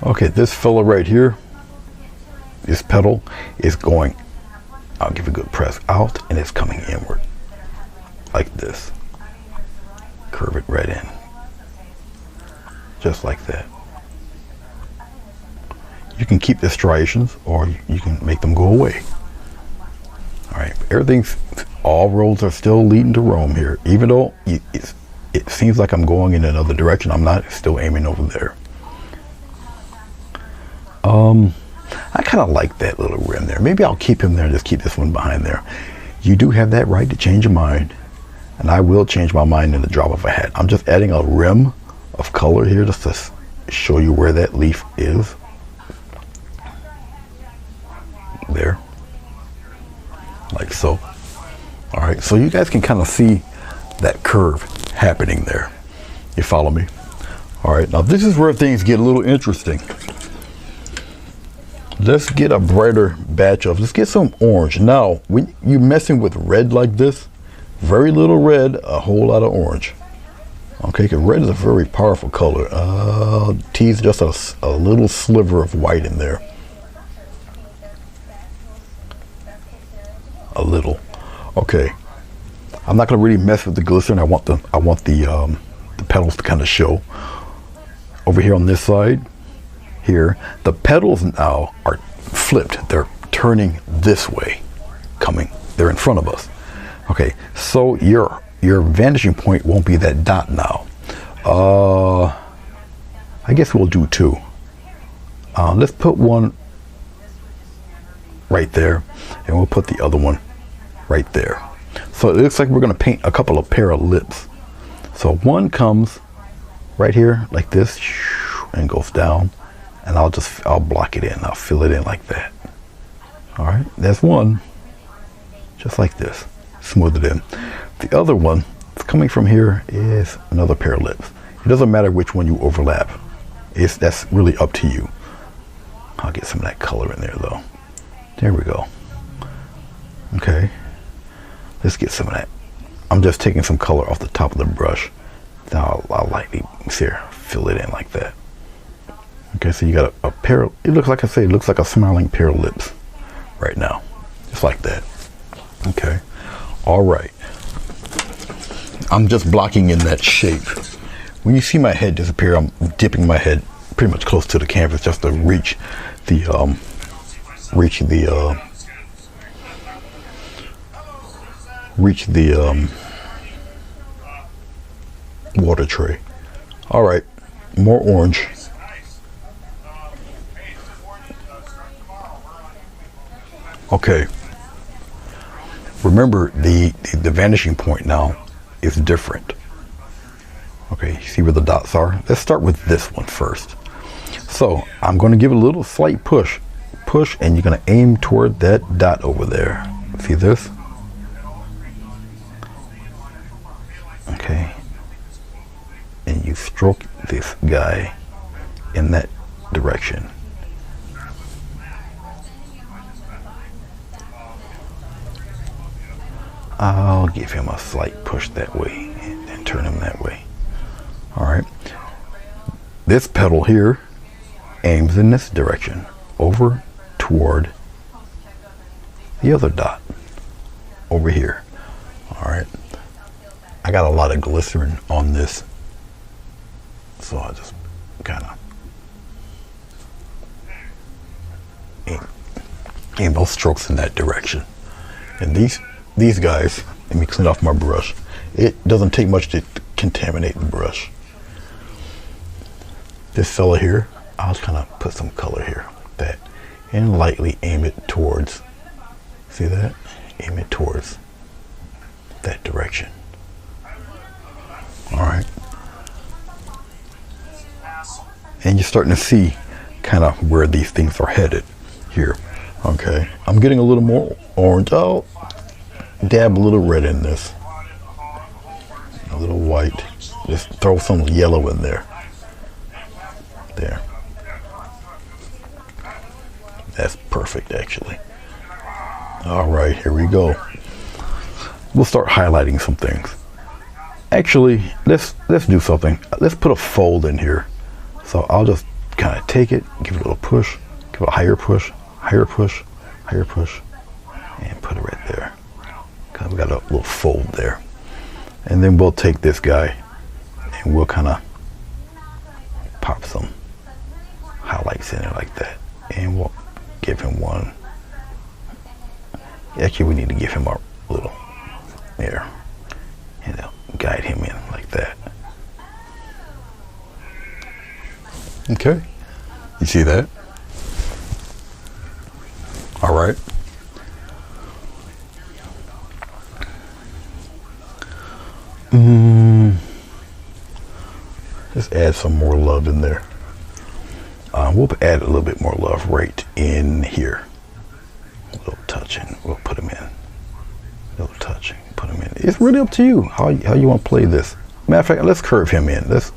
Okay, this fella right here, this petal is going, I'll give a good press out, and it's coming inward like this. Curve it right in, just like that. You can keep the striations or you can make them go away. All right, all roads are still leading to Rome here. Even though it seems like I'm going in another direction, I'm not, still aiming over there. I kind of like that little rim there. Maybe I'll keep him there, just keep this one behind there. You do have that right to change your mind, and I will change my mind in the drop of a hat. I'm just adding a rim of color here just to show you where that leaf is. There, like so. All right, so you guys can kind of see that curve happening there. You follow me? All right, now this is where things get a little interesting. Let's get a brighter batch of, let's get some orange. Now, when you're messing with red like this, very little red, a whole lot of orange. Okay, because red is a very powerful color. Tease just a little sliver of white in there. A little. Okay. I'm not gonna really mess with the glycerin. I want the petals to kind of show. Over here on this side, here, the petals now are flipped. They're turning this way, they're in front of us. Okay, so your vanishing point won't be that dot now. I guess we'll do two. Let's put one right there, and we'll put the other one right there. So it looks like we're going to paint a couple of pair of lips. So one comes right here like this and goes down, and I'll block it in. I'll fill it in like that. All right, that's one, just like this, smooth it in. The other one that's coming from here is another pair of lips. It doesn't matter which one you overlap. That's really up to you. I'll get some of that color in there though. There we go. Okay, let's get some of that. I'm just taking some color off the top of the brush. Now I'll lightly, see here, fill it in like that. Okay, so you got a pair of, it looks like I say, it looks like a smiling pair of lips right now, just like that. Okay, all right. I'm just blocking in that shape. When you see my head disappear, I'm dipping my head pretty much close to the canvas just to reach the water tray. All right, more orange. Okay, remember the vanishing point now is different. Okay, see where the dots are? Let's start with this one first. So I'm going to give it a little slight push, and you're going to aim toward that dot over there. See this? Okay, and you stroke this guy in that direction. I'll give him a slight push that way and turn him that way. All right, this petal here aims in this direction over toward the other dot over here. All right, I got a lot of glycerin on this, so I just kind of aim those strokes in that direction. And these guys, let me clean off my brush. It doesn't take much to contaminate the brush. This fella here, I'll kind of put some color here, like that, and lightly aim it towards, see that? Aim it towards that direction. All right. And you're starting to see kind of where these things are headed here. Okay, I'm getting a little more orange. I'll dab a little red in this, a little white, just throw some yellow in there. There, that's perfect actually. All right, here we go. We'll start highlighting some things. Actually, let's do something. Let's put a fold in here. So I'll just kind of take it, give it a little push, give it a higher push, higher push, higher push, and put it right there. We got a little fold there, and then we'll take this guy and we'll kind of pop some highlights in it like that, and we'll give him one. Actually, we need to give him a little there, and guide him in like that. Okay, you see that? All right. Just add some more love in there. We'll add a little bit more love right in here. A little touching, we'll put him in. A little touching, put him in. It's really up to you how you want to play this. Matter of fact, let's curve him in. Let's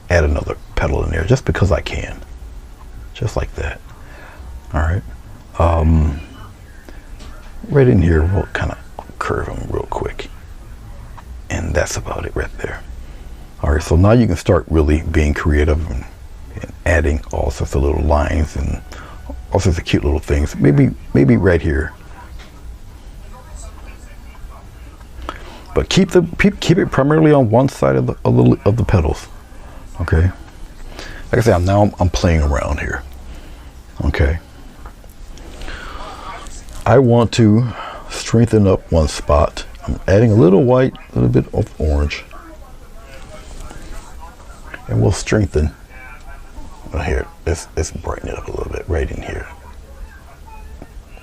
add another petal in there just because I can. Just like that. All right. Right in here, we'll kind of curve him real quick. And that's about it right there. All right, so now you can start really being creative and adding all sorts of little lines and all sorts of cute little things. Maybe right here. But keep it primarily on one side of the petals. Okay. Like I said, I'm playing around here. Okay. I want to strengthen up one spot. I'm adding a little white, a little bit of orange, and we'll strengthen. Well, here, let's brighten it up a little bit right in here,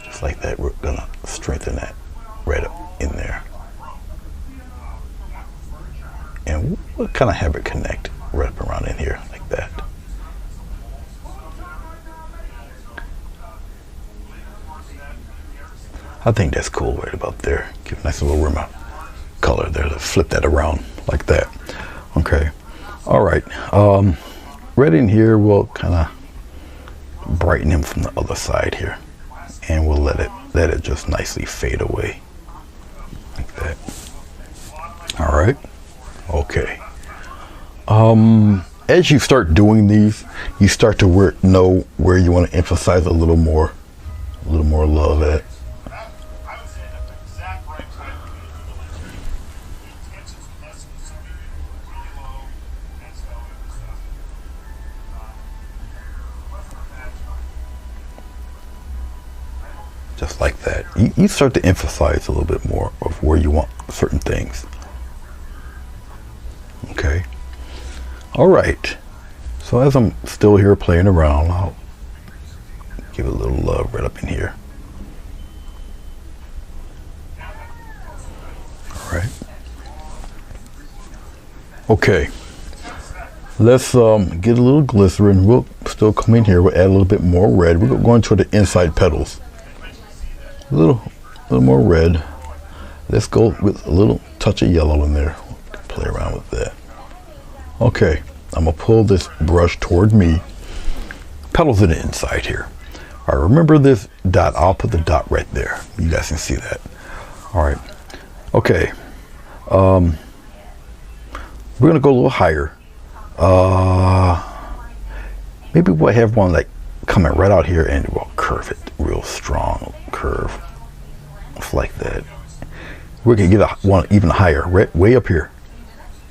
just like that. We're gonna strengthen that red up in there. And we'll kind of have it connect right up around in here like that. I think that's cool right about there. Give a nice little rim of color there to flip that around like that. Okay. All right. Red in here, we'll kind of brighten him from the other side here. And we'll let it just nicely fade away like that. All right. Okay. As you start doing these, you start to know where you want to emphasize a little more love at. Just like that. You start to emphasize a little bit more of where you want certain things. Okay. All right. So as I'm still here playing around, I'll give it a little love right up in here. All right. Okay. Let's get a little glycerin. We'll still come in here. We'll add a little bit more red. We're going to the inside petals. A little more red. Let's go with a little touch of yellow in there. Play around with that. Okay, I'm gonna pull this brush toward me. Petals in the inside here. All right, remember this dot. I'll put the dot right there. You guys can see that. All right. Okay. We're gonna go a little higher. Maybe we'll have one like coming right out here and we'll curve it real strong curve. Just like that. We can get one even higher, right, way up here.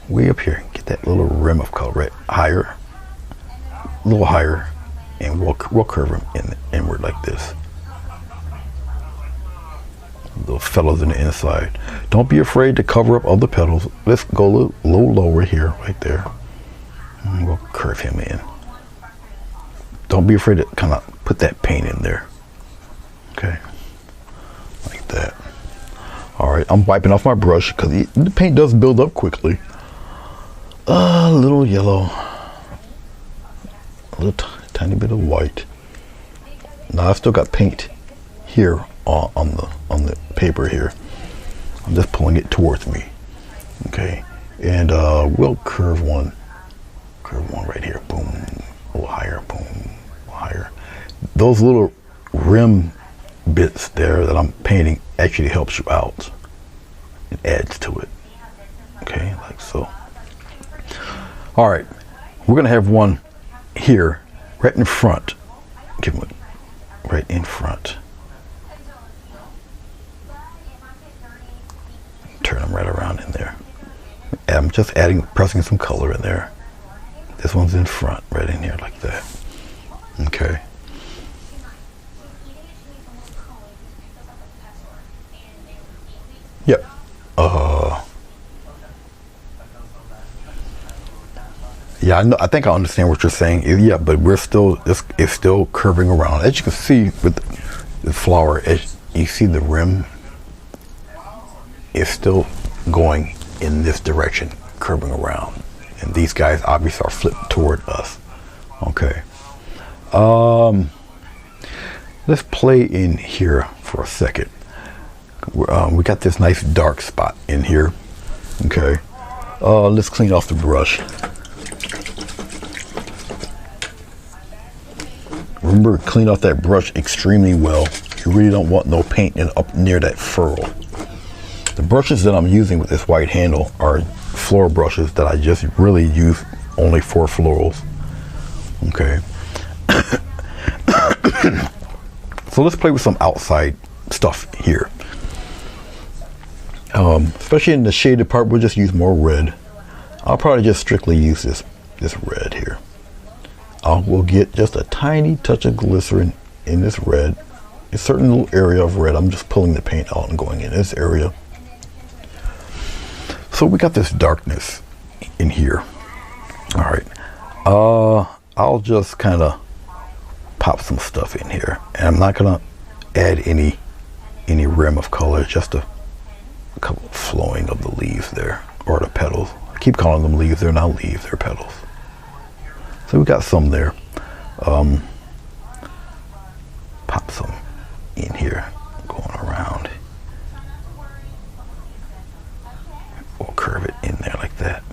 Way up here. Get that little rim of color right higher. A little higher. And we'll curve them inward like this. Little fellows in the inside. Don't be afraid to cover up other petals. Let's go a little lower here, right there. And we'll curve him in. Don't be afraid to kind of put that paint in there. Okay. Like that. Alright, I'm wiping off my brush because the paint does build up quickly. A little yellow. A little tiny bit of white. Now I've still got paint here on the paper here. I'm just pulling it towards me. Okay. And we'll curve one right here. Boom. A little higher. Boom. A little higher. Those little rim bits there that I'm painting actually helps you out. It adds to it. Okay, like so. All right, we're gonna have one here, right in front. Give them right in front. Turn them right around in there. I'm just pressing some color in there. This one's in front, right in here, like that. Okay. Yep. Yeah, I think I understand what you're saying. Yeah, but it's still curving around. As you can see with the flower, as you see the rim is still going in this direction, curving around. And these guys obviously are flipped toward us. Okay. Let's play in here for a second. We got this nice dark spot in here. Okay. Let's clean off the brush. Remember, clean off that brush extremely well. You really don't want no paint up near that furrow. The brushes that I'm using with this white handle are floral brushes that I just really use only for florals. Okay. So let's play with some outside stuff here. Especially in the shaded part, we'll just use more red. I'll probably just strictly use this red here. We'll get just a tiny touch of glycerin in this red. A certain little area of red. I'm just pulling the paint out and going in this area. So we got this darkness in here. All right. I'll just kind of pop some stuff in here. And I'm not going to add any any rim of color, just a couple flowing of the leaves there, or the petals. I keep calling them leaves. They're not leaves, they're petals. So we got some there. Pop some in here, going around. We'll curve it in there like that.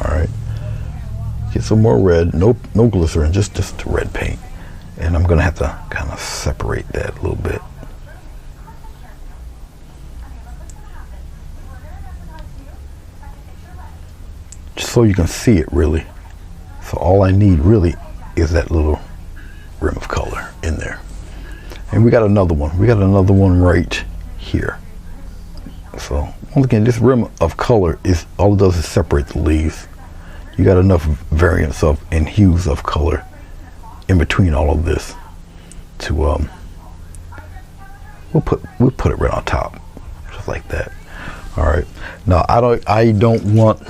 All right. Get some more red. No glycerin, just red paint. And I'm gonna have to kind of separate that a little bit. Just so you can see it really. So all I need really is that little rim of color in there. And we got another one. We got another one right here. So once again, this rim of color is all it does is separate the leaves. You got enough variance of and hues of color in between all of this to we'll put it right on top, just like that. All right. Now I don't want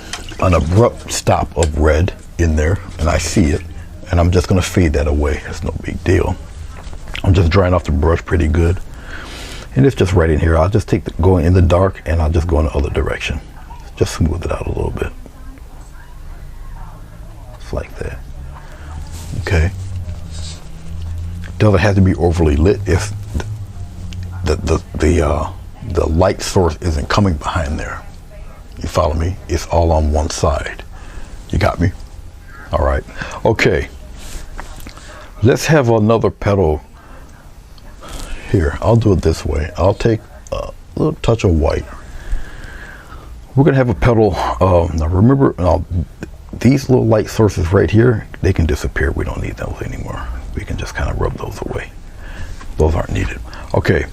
an abrupt stop of red in there, and I see it, and I'm just gonna fade that away. It's no big deal. I'm just drying off the brush pretty good, and it's just right in here. I'll just take going in the dark, and I'll just go in the other direction. Just smooth it out a little bit. Just like that. Okay. Doesn't have to be overly lit if the light source isn't coming behind there. You follow me? It's all on one side. You got me? All right. Okay. Let's have another petal here. I'll do it this way. I'll take a little touch of white. We're gonna have a petal. Now remember, these little light sources right here, they can disappear. We don't need those anymore. We can just kind of rub those away. Those aren't needed. Okay.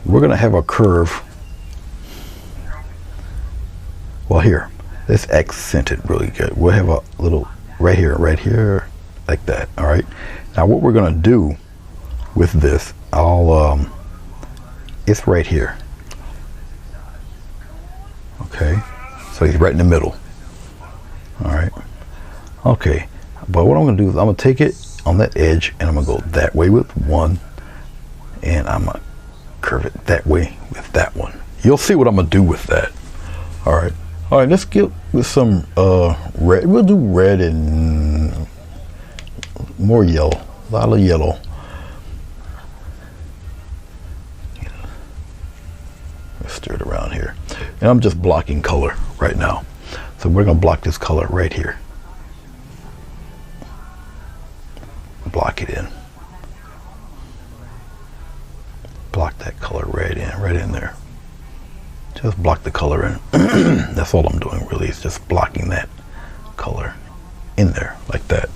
We're gonna have a curve. Well, here, let's accent it really good. We'll have a little right here, like that. All right. Now, what we're gonna do with this, it's right here. Okay. So he's right in the middle. All right. Okay. But what I'm gonna do is I'm gonna take it on that edge, and I'm gonna go that way with one, and I'm gonna curve it that way with that one. You'll see what I'm gonna do with that. All right. All right, let's get with some red. We'll do red and more yellow, a lot of yellow. Let's stir it around here. And I'm just blocking color right now. So we're gonna block this color right here. Block it in. Block that color right in there. Just block the color in. That's all I'm doing really, is just blocking that color in there like that.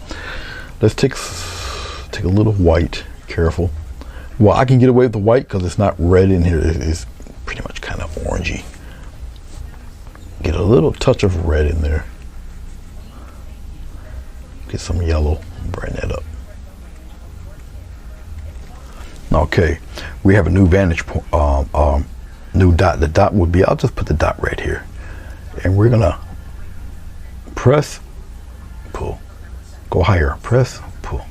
Let's take a little white. Careful. Well, I can get away with the white because it's not red in here. It's pretty much kind of orangey. Get a little touch of red in there. Get some yellow. Brighten that up. Okay, we have a new vantage point. New dot. The dot would be, I'll just put the dot right here, and we're gonna press, pull, go higher, press, pull,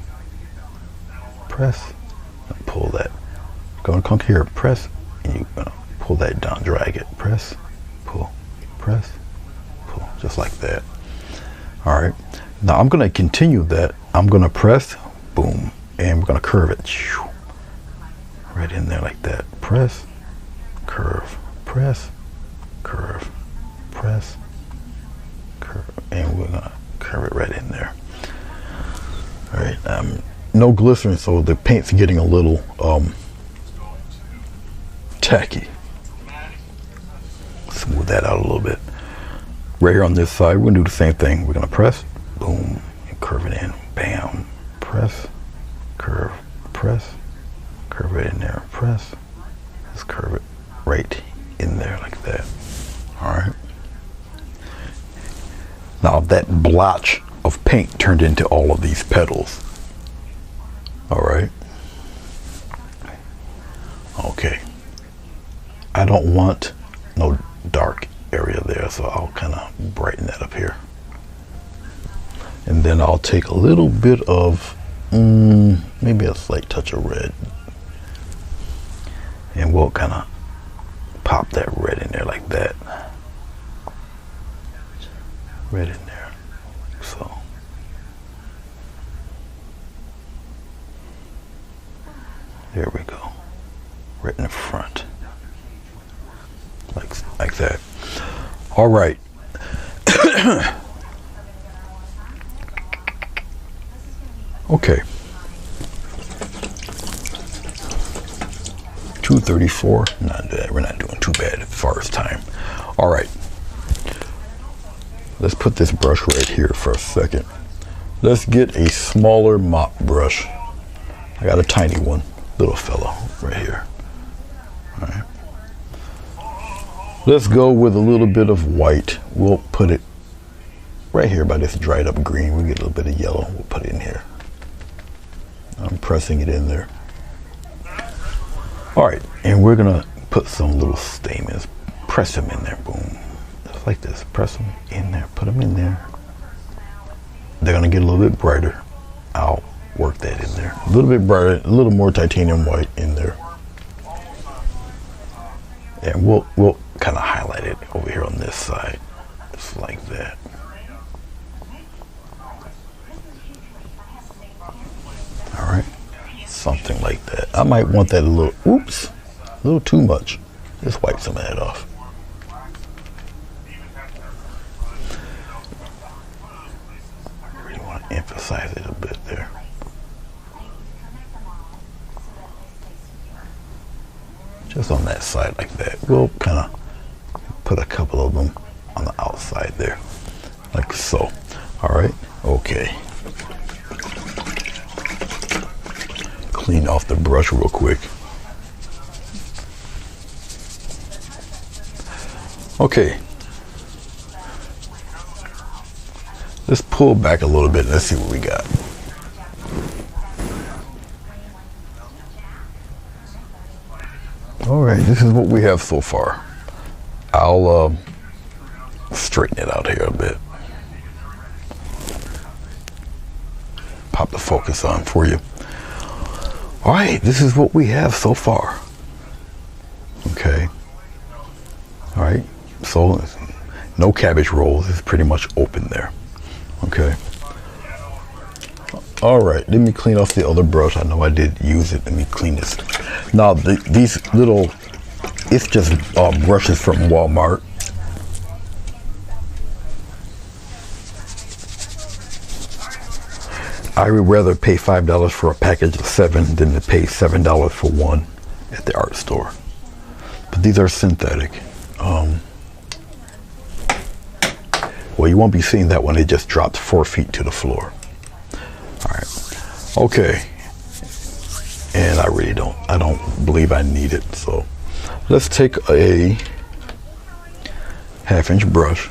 press, and pull that. Gonna come here, press, and you're gonna pull that down, drag it, press, pull, just like that. All right, now I'm gonna continue that. I'm gonna press, boom, and we're gonna curve it, right in there like that. Press, curve, press, curve, press, curve, and we're gonna curve it right in there. All right, no glycerin, so the paint's getting a little tacky. Smooth that out a little bit. Right here on this side, we're gonna do the same thing. We're gonna press, boom, and curve it in, bam, press, curve, press, curve it in there, press, just curve it right in there like that. All right. Now that blotch of paint turned into all of these petals. All right. Okay. I don't want no dark area there, so I'll kind of brighten that up here. And then I'll take a little bit of maybe a slight touch of red. And we'll kind of pop that red in there like that. Red in there. So. There we go. Right in the front. Like that. All right. Okay. 234. Not bad. We're not doing too bad as far as time. All right. Let's put this brush right here for a second. Let's get a smaller mop brush. I got a tiny one, little fella right here. All right. Let's go with a little bit of white. We'll put it right here by this dried up green. We'll get a little bit of yellow. We'll put it in here. I'm pressing it in there. All right, and we're gonna put some little stamens. Press them in there, boom. Just like this, press them in there, put them in there. They're gonna get a little bit brighter. I'll work that in there. A little bit brighter, a little more titanium white in there. And we'll kind of highlight it over here on this side, just like that. All right, something like that. I might want that a little, oops, a little too much. Just wipe some of that off. I really want to emphasize it a bit there. Just on that side like that. We'll kind of put a couple of them on the outside there, like so. All right, okay. Clean off the brush real quick. Okay. Let's pull back a little bit. Let's see what we got. All right, this is what we have so far. I'll straighten it out here a bit. Pop the focus on for you. All right, this is what we have so far. Okay. All right, so no cabbage rolls. It's pretty much open there. Okay. All right, let me clean off the other brush. I know I did use it. Let me clean this. Now, these little, it's just brushes from Walmart. I would rather pay $5 for a package of 7 than to pay $7 for one at the art store. But these are synthetic. Well, you won't be seeing that when it just drops 4 feet to the floor. All right. Okay. And I don't believe I need it. So let's take a 1/2-inch brush.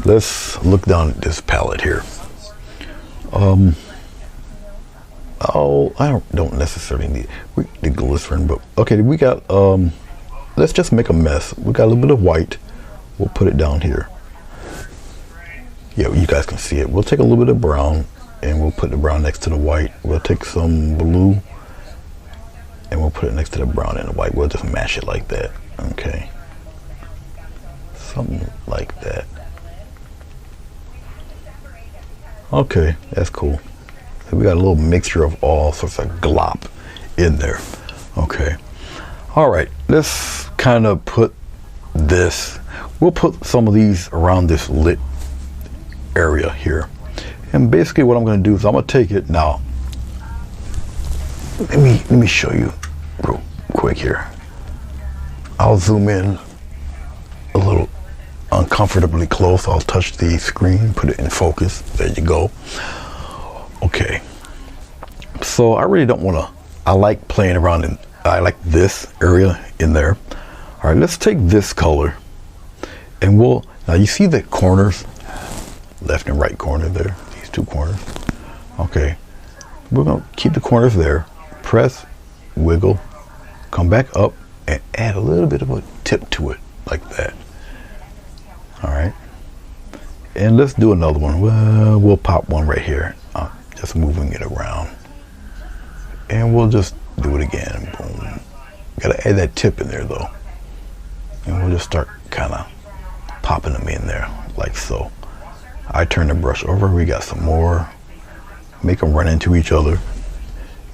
Let's look down at this palette here. I don't necessarily need the glycerin, but okay, we got, let's just make a mess. We got a little bit of white. We'll put it down here. Yeah, you guys can see it. We'll take a little bit of brown and we'll put the brown next to the white. We'll take some blue and we'll put it next to the brown and the white. We'll just mash it like that. Okay. Something like that. Okay, that's cool. So we got a little mixture of all sorts of glop in there. Okay. All right, let's kind of put this, we'll put some of these around this lit area here. And basically what I'm going to do is I'm going to take it now. Let me show you real quick here. I'll zoom in a little uncomfortably close. I'll touch the screen, put it in focus. There you go. Okay. So I really don't want to, I like playing around in, I like this area in there. All right, let's take this color and we'll, now you see the corners, left and right corner there, these two corners. Okay, we're gonna keep the corners there, press, wiggle, come back up and add a little bit of a tip to it like that. All right, and let's do another one. Well, we'll pop one right here. just moving it around. And we'll just do it again. Boom. Gotta add that tip in there though. And we'll just start kind of popping them in there like so. I turn the brush over, we got some more. Make them run into each other.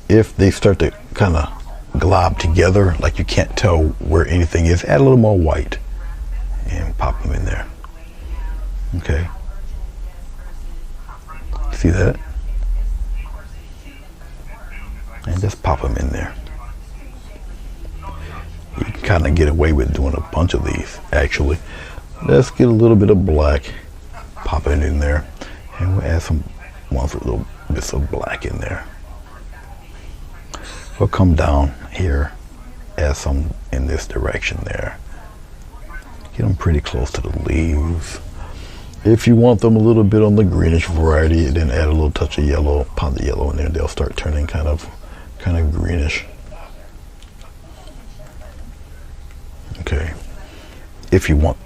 If they start to kind of glob together, like you can't tell where anything is, add a little more white and pop them in there. Okay. See that? And just pop them in there. You can kind of get away with doing a bunch of these, actually. Let's get a little bit of black, pop it in there, and we'll add some ones with little bits of black in there. We'll come down here, add some in this direction there. Get them pretty close to the leaves. If you want them a little bit on the greenish variety, then add a little touch of yellow, pop the yellow in there, they'll start turning kind of greenish. Okay. If you want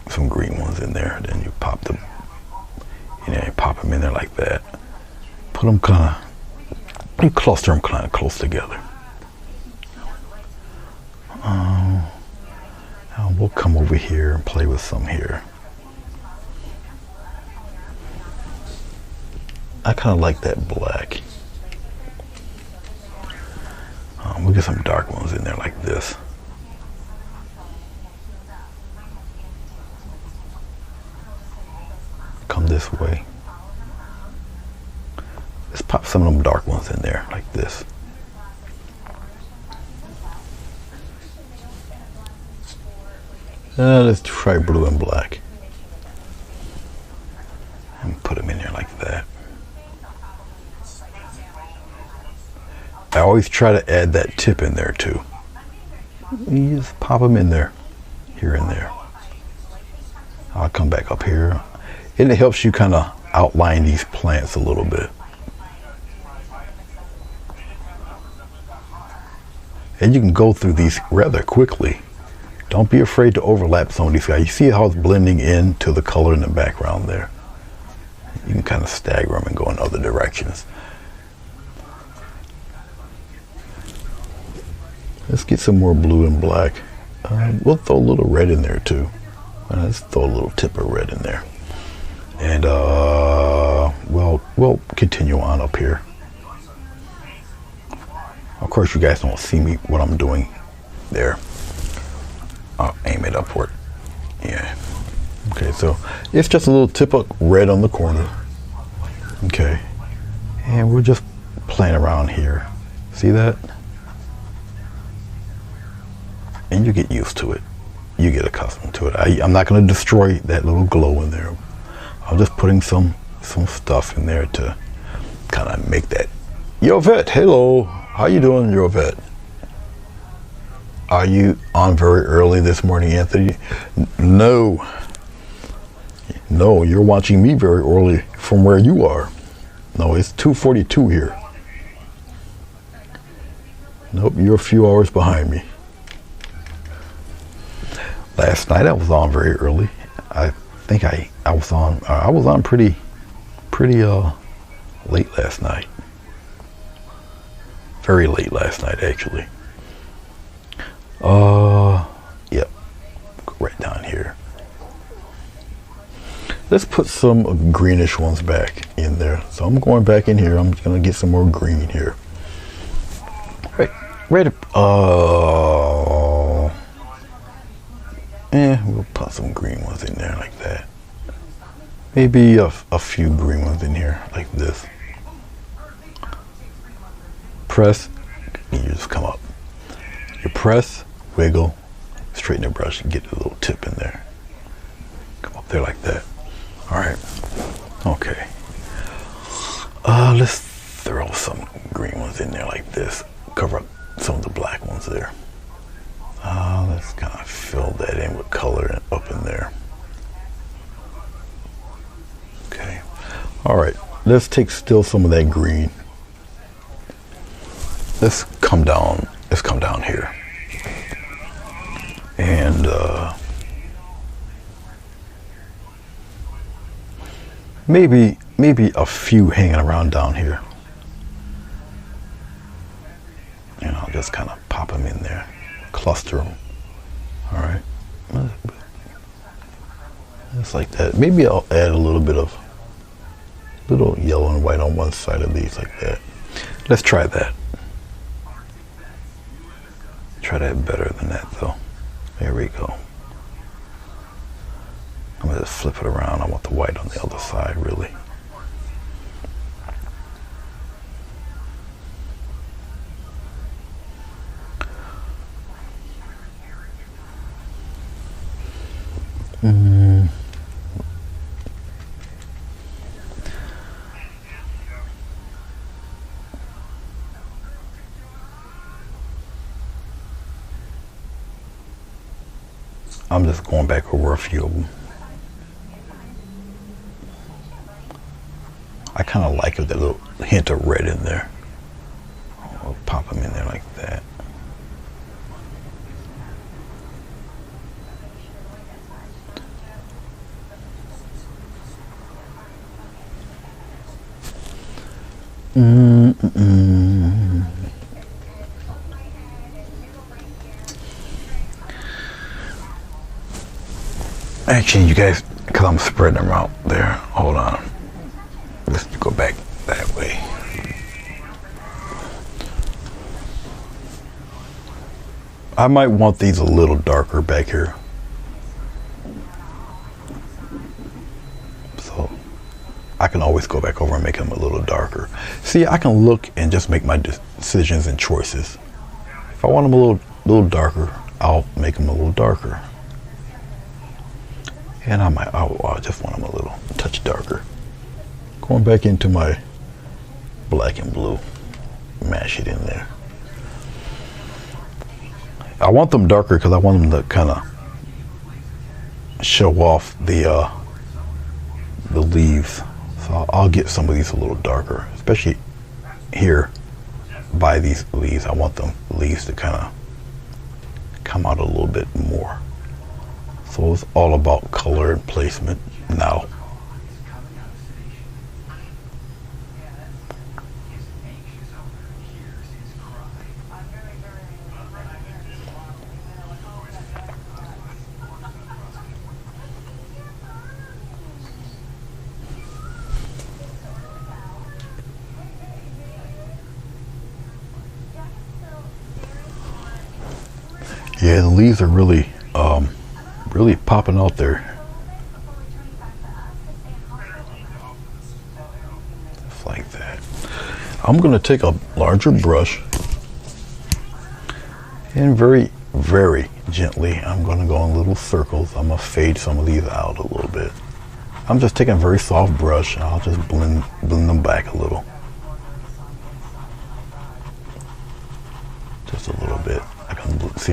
some green ones in there, then you pop them, you pop them in there like that. Put them you cluster them kind of close together. We'll come over here and play with some here. I kind of like that black. We'll get some dark ones in there like this. Come this way. Let's pop some of them dark ones in there like this. Let's try blue and black. And put them in there like that. I always try to add that tip in there too. You just pop them in there, here and there. I'll come back up here. And it helps you kind of outline these plants a little bit. And you can go through these rather quickly. Don't be afraid to overlap some of these guys. You see how it's blending into the color in the background there. You can kind of stagger them and go in other directions. Let's get some more blue and black. We'll throw a little red in there too. Let's throw a little tip of red in there. And we'll continue on up here. Of course, you guys don't see me what I'm doing there. I'll aim it upward. Yeah. Okay, so it's just a little tip of red on the corner. Okay. And we're just playing around here. See that? And you get used to it. You get accustomed to it. I'm not going to destroy that little glow in there. I'm just putting some stuff in there to kind of make that. Yovette, hello. How you doing, Yovette? Are you on very early this morning, Anthony? No, you're watching me very early from where you are. No, it's 2:42 here. Nope, you're a few hours behind me. Last night I was on very early. I think I was on pretty late last night. Very late last night, actually. Yep. Go right down here. Let's put some greenish ones back in there. So I'm going back in here. I'm gonna get some more green here. Right up. We'll put some green ones in there like that. Maybe a few green ones in here like this. Press, you just come up. You press, wiggle, straighten the brush and get a little tip in there. Come up there like that. All right. Okay. Let's throw some green ones in there like this. Cover up some of the black ones there. Let's kind of fill that in with color up in there. Okay. All right. Let's take still some of that green. Let's come down here. And Maybe a few hanging around down here. And I'll just kind of pop them in there, cluster them. All right, just like that. Maybe I'll add a little bit of little yellow and white on one side of these like that. Let's try that. Try that better than that though. There we go. I'm gonna just flip it around. I want the white on the other side, really. I'm just going back over a few of them. I kind of like it, that little hint of red in there. I'll pop them in there like that. Actually, you guys, because I'm spreading them out there, hold on. Let's go back that way. I might want these a little darker back here. So I can always go back over and make them a little darker. See, I can look and just make my decisions and choices. If I want them a little darker, I'll make them a little darker. And I just want them a little touch darker. Going back into my black and blue, mash it in there. I want them darker because I want them to kind of show off the leaves. So I'll get some of these a little darker, especially here by these leaves. I want the leaves to kind of come out a little bit more. So it's all about color and placement now. Yeah, the leaves are really really popping out there. Just like that. I'm going to take a larger brush and very, very gently, I'm going to go in little circles. I'm going to fade some of these out a little bit. I'm just taking a very soft brush and I'll just blend them back a little. Just a little bit. I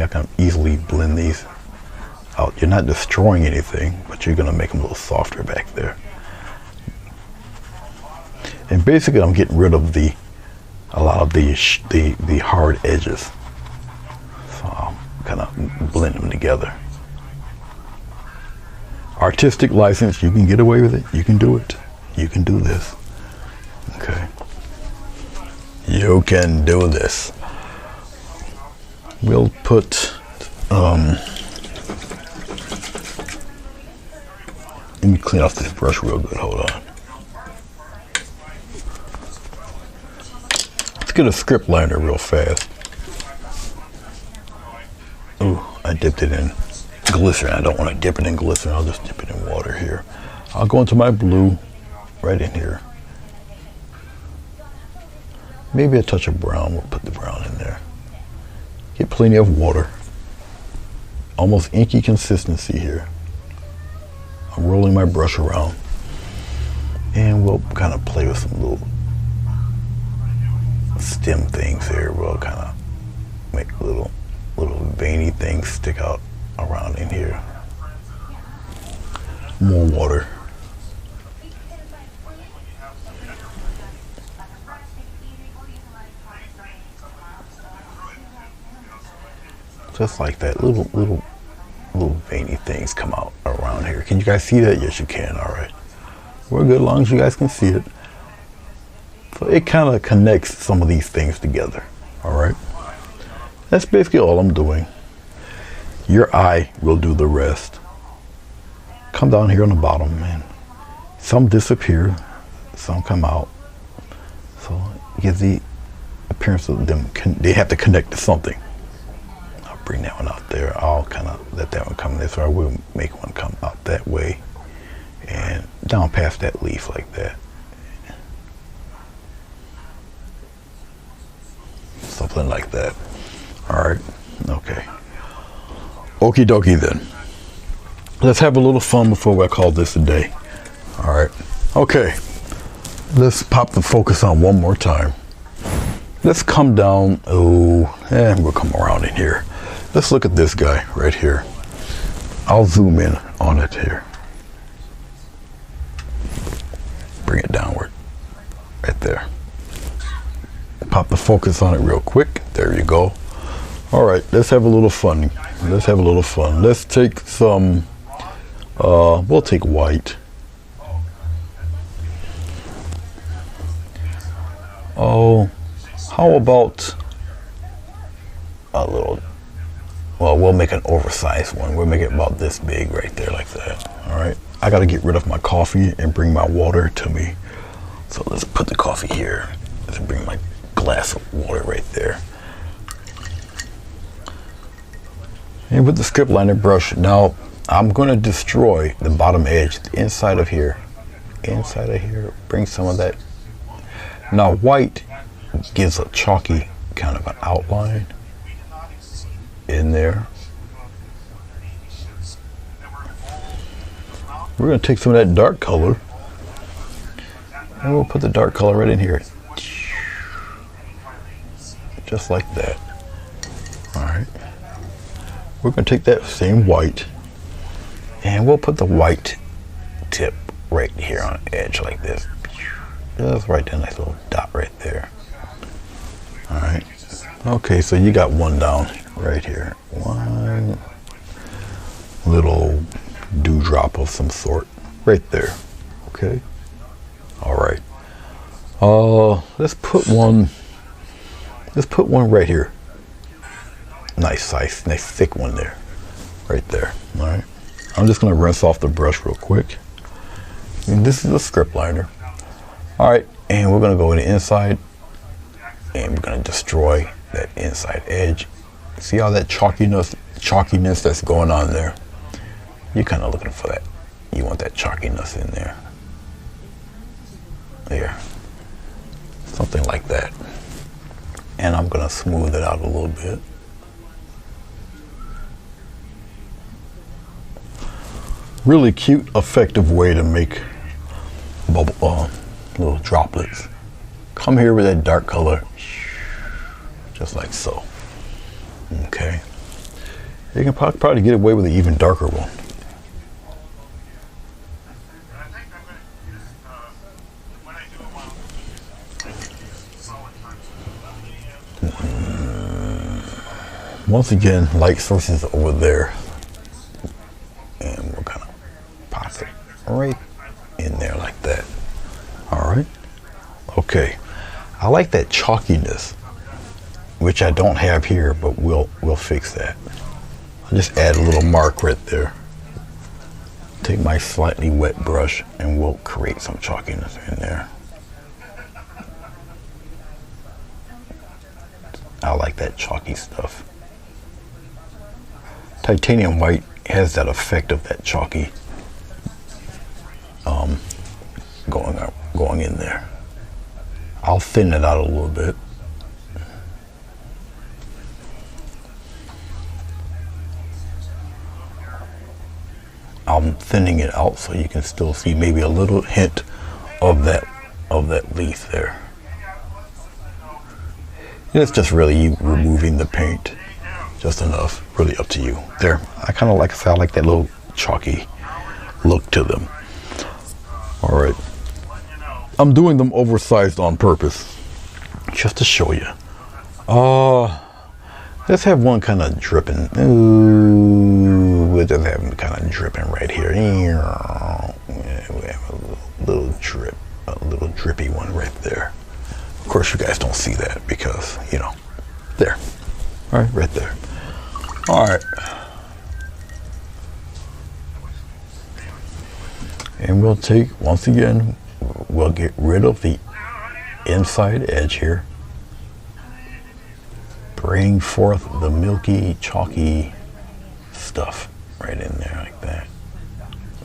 can easily blend these out. You're not destroying anything, but you're going to make them a little softer back there. And basically I'm getting rid of a lot of the hard edges. So I'll kind of blend them together. Artistic license, you can get away with it. You can do it. You can do this. Okay. You can do this. We'll put let me clean off this brush real good. Hold on. Let's get a script liner real fast. Ooh, I dipped it in glycerin. I don't want to dip it in glycerin. I'll just dip it in water here. I'll go into my blue right in here. Maybe a touch of brown. We'll put the brown in there. Get plenty of water. Almost inky consistency here. I'm rolling my brush around. And we'll kind of play with some little stem things here. We'll kind of make little veiny things stick out around in here. More water. Just like that, little veiny things come out around here. Can you guys see that? Yes, you can. All right. We're good as long as you guys can see it. So it kind of connects some of these things together. All right. That's basically all I'm doing. Your eye will do the rest. Come down here on the bottom, man. Some disappear, some come out. So it gives the appearance of them, they have to connect to something. I'll bring that one out there. I'll kind of let that one come this way. I will make one come out that way and down past that leaf like that. Something like that. All right. Okay. Okie dokie then. Let's have a little fun before I call this a day. All right. Okay. Let's pop the focus on one more time. Let's come down. Oh, and we'll come around in here. Let's look at this guy right here. I'll zoom in on it here. Bring it downward. Right there. Pop the focus on it real quick. There you go. All right, let's have a little fun. Let's have a little fun. Let's take some, we'll take white. Oh, how about a little, well, we'll make an oversized one. We'll make it about this big right there like that. All right, I got to get rid of my coffee and bring my water to me. So let's put the coffee here. Let's bring my glass of water right there. And with the script liner brush, now I'm going to destroy the bottom edge, the inside of here, bring some of that. Now white gives a chalky kind of an outline in there. We're going to take some of that dark color and we'll put the dark color right in here. Just like that. All right. We're going to take that same white and we'll put the white tip right here on the edge like this. Just right there, nice little dot right there. All right. Okay, so you got one down right here. One little dewdrop of some sort right there. Okay. All right. Let's put one right here. Nice size, nice thick one there. Right there. All right. I'm just going to rinse off the brush real quick. And this is the script liner. All right. And we're going to go to the inside and we're going to destroy that inside edge. See all that chalkiness that's going on there? You're kind of looking for that. You want that chalkiness in there. There. Something like that. And I'm going to smooth it out a little bit. Really cute, effective way to make bubble, little droplets. Come here with that dark color, just like so. Okay. You can probably get away with an even darker one. Once again, light sources over there. And we're gonna pop it right in there like that. All right. Okay. I like that chalkiness, which I don't have here, but we'll fix that. I'll just add a little mark right there. Take my slightly wet brush and we'll create some chalkiness in there. I like that chalky stuff. Titanium white has that effect of that chalky going in there. I'll thin it out a little bit. I'm thinning it out so you can still see maybe a little hint of that leaf there. And it's just really you removing the paint just enough, really up to you. There, I kind of like that little chalky look to them. All right, I'm doing them oversized on purpose, just to show you. Let's have one kind of dripping. Ooh, we'll just have them kind of dripping right here. We have a little drip, a little drippy one right there. Of course, you guys don't see that because, you know, there. All right, right there. All right. And we'll take, once again, we'll get rid of the inside edge here. Bring forth the milky, chalky stuff right in there like that.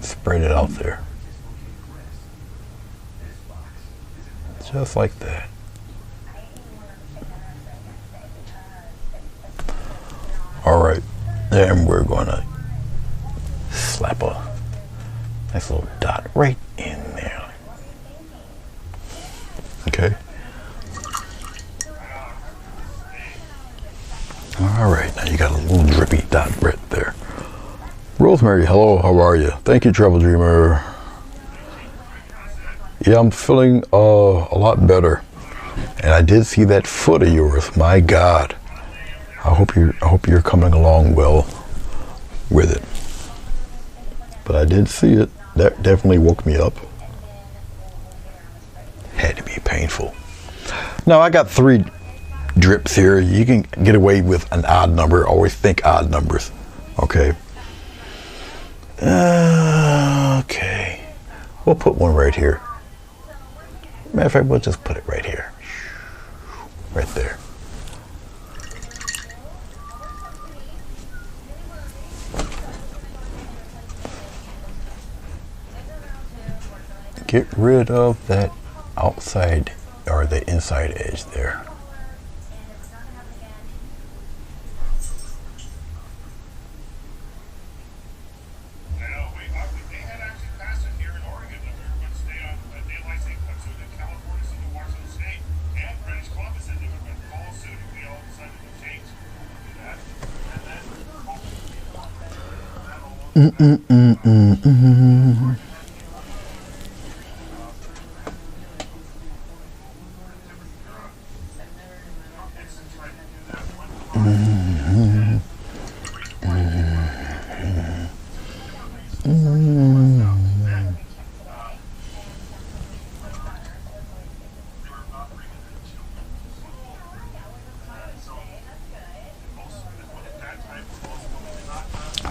Spread it out there. Just like that. All right, then we're gonna slap a nice little dot right in there. Okay. All right, now you got a little drippy dot right there. Rosemary, hello, how are you? Thank you, Travel Dreamer. Yeah, I'm feeling a lot better. And I did see that foot of yours. My God. I hope you're coming along well with it. But I did see it. That definitely woke me up. Had to be painful. Now I got 3 drips here. You can get away with an odd number. Always think odd numbers. Okay. Okay. We'll put one right here. Matter of fact, we'll just put it right here. Right there. Get rid of that outside or the inside edge there.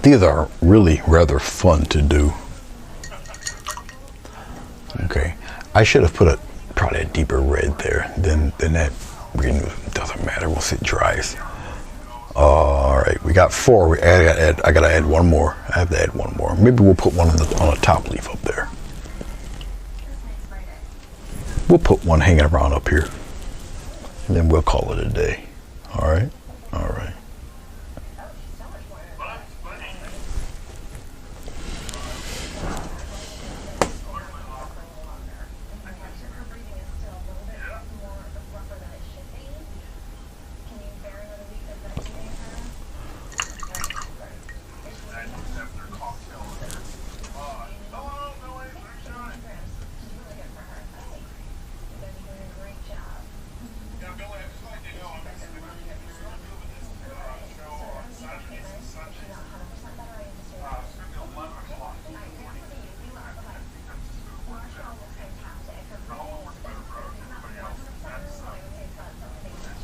These are really rather fun to do. Okay, I should have put probably a deeper red there. Then that green doesn't matter once it dries. All right, we got 4. I gotta add one more. I have to add one more. Maybe we'll put one on the top leaf up there. We'll put one hanging around up here, and then we'll call it a day. All right, all right.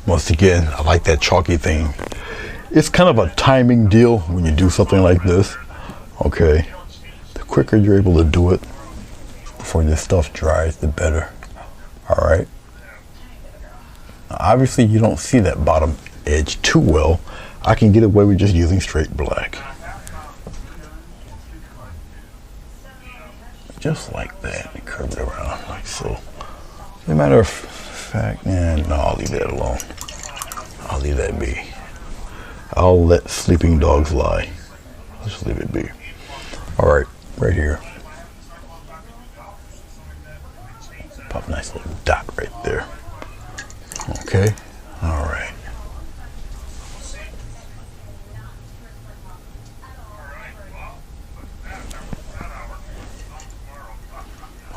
Once again, I like that chalky thing. It's kind of a timing deal when you do something like this. Okay, the quicker you're able to do it before this stuff dries, the better. All right. Now, obviously, you don't see that bottom edge too well. I can get away with just using straight black. Just like that, and curve it around like so. As a matter of fact, no, I'll leave that alone. I'll leave that be. I'll let sleeping dogs lie. Just leave it be. All right, right here. Pop a nice little dot right there. Okay, all right.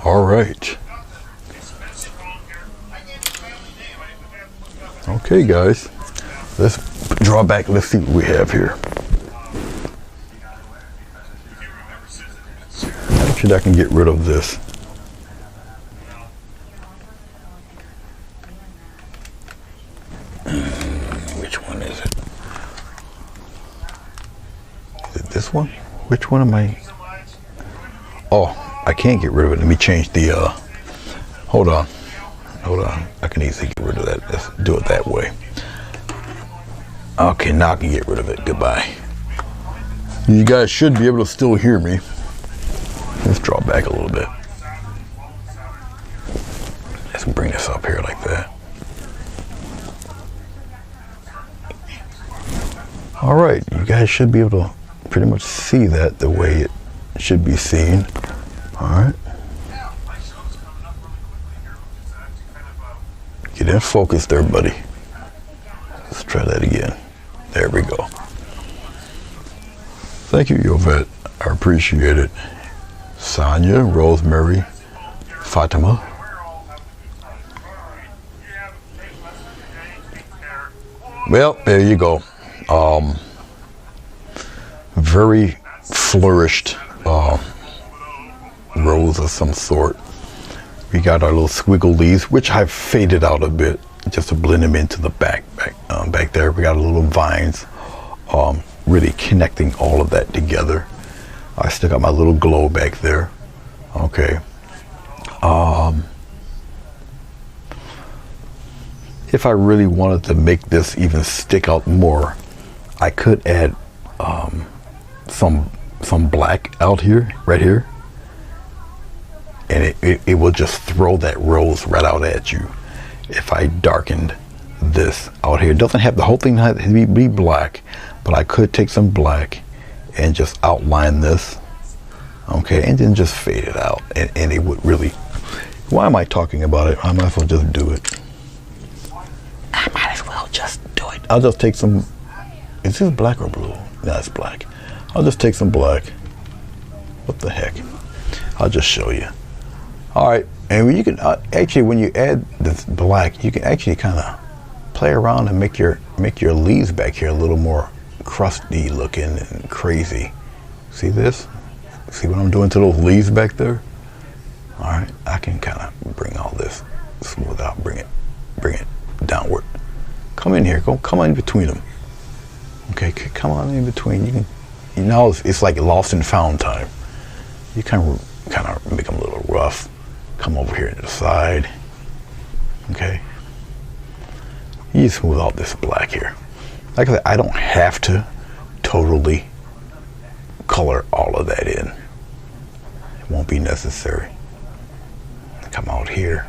All right. Okay, guys, let's draw back. Let's see what we have here. Actually, I can get rid of this. Which one am I? Oh, I can't get rid of it. Let me change the, hold on. I can easily get rid of that. Let's do it that way. Okay, now I can get rid of it. Goodbye. You guys should be able to still hear me. Let's draw back a little bit. Let's bring this up here like that. All right, you guys should be able to pretty much see that the way it should be seen. All right. Get in focus there, buddy. Let's try that again. There we go. Thank you, Yvette. I appreciate it. Sonia, Rosemary, Fatima. Well, there you go. Very flourished rose of some sort. We got our little squiggle leaves, which I've faded out a bit just to blend them into the back there. We got a little vines, really connecting all of that together. I still got my little glow back there. Okay. If I really wanted to make this even stick out more, I could add some black out here, right here, and it will just throw that rose right out at you. If I darkened this out here, it doesn't have the whole thing have to be black, but I could take some black and just outline this, okay, and then just fade it out, and it would really. Why am I talking about it? I might as well just do it. I might as well just do it. I'll just take some. Is this black or blue? No, it's black. I'll just take some black. What the heck? I'll just show you. All right, and you can actually, when you add this black, you can actually kind of play around and make your leaves back here a little more crusty looking and crazy. See this? See what I'm doing to those leaves back there? All right, I can kind of bring all this smooth out, bring it downward. Come in here, come in between them. Okay, come on in between. You know, it's like lost and found time. You kind of make them a little rough. Come over here to the side. Okay. You smooth out this black here. Like I said, I don't have to totally color all of that in. It won't be necessary. Come out here.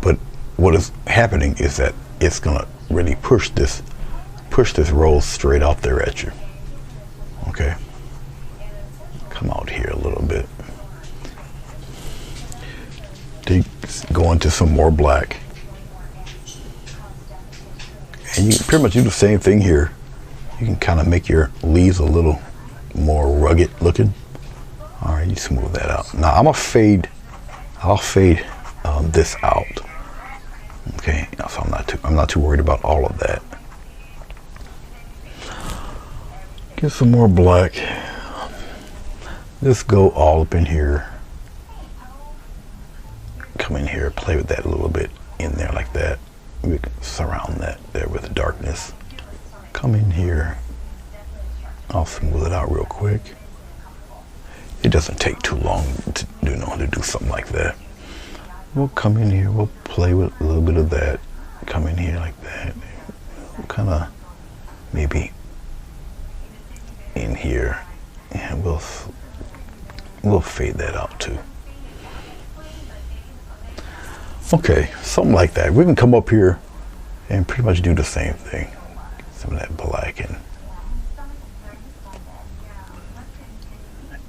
But what is happening is that it's gonna really push this rose straight out there at you. Okay. Come out here a little bit. Go into some more black. And you can pretty much do the same thing here. You can kind of make your leaves a little more rugged looking. All right, you smooth that out. Now I'll fade this out. Okay, so I'm not too worried about all of that. Get some more black. Let's go all up in here. Come in here, play with that a little bit in there like that. We can surround that there with the darkness. Come in here. I'll smooth it out real quick. It doesn't take too long to do something like that. We'll come in here, we'll play with a little bit of that. Come in here like that. We'll kind of maybe in here, and we'll fade that out too. Okay, something like that. We can come up here and pretty much do the same thing. Some of that black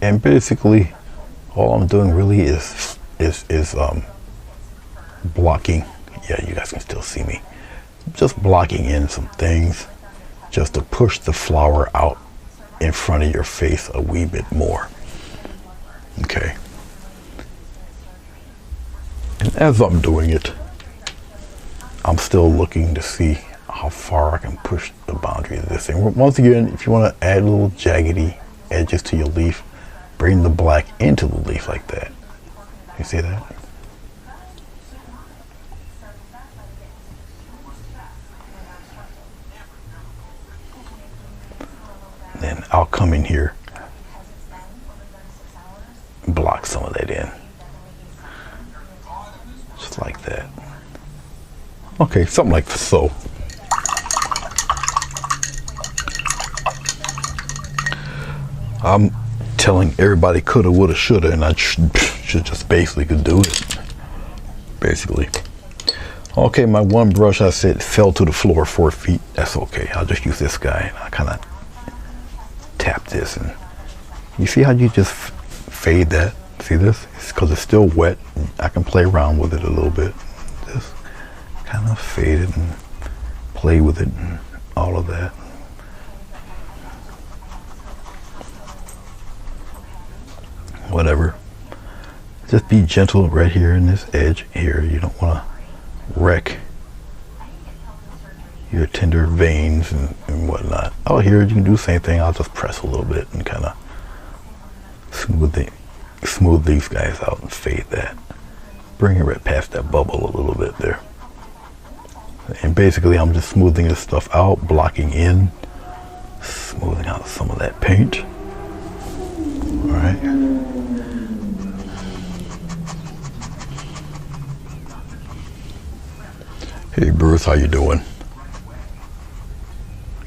and basically all I'm doing really is blocking. Yeah, you guys can still see me. Just blocking in some things just to push the flower out in front of your face a wee bit more. Okay. And as I'm doing it, I'm still looking to see how far I can push the boundary of this thing. Once again, if you want to add little jaggedy edges to your leaf, bring the black into the leaf like that. You see that? Then I'll come in here Okay, something like so. I'm telling everybody coulda, woulda, shoulda, and I should just basically could do it. Basically. Okay, my one brush I said fell to the floor 4 feet. That's okay. I'll just use this guy. I kind of tap this, and you see how you just fade that? See this? It's because it's still wet. I can play around with it a little bit. Just kind of fade it and play with it and all of that. Whatever. Just be gentle right here in this edge here. You don't want to wreck your tender veins and whatnot. Oh, here you can do the same thing. I'll just press a little bit and kind of smooth these guys out and fade that. Bring it right past that bubble a little bit there. And basically I'm just smoothing this stuff out, blocking in, smoothing out some of that paint. All right. Hey Bruce, how you doing?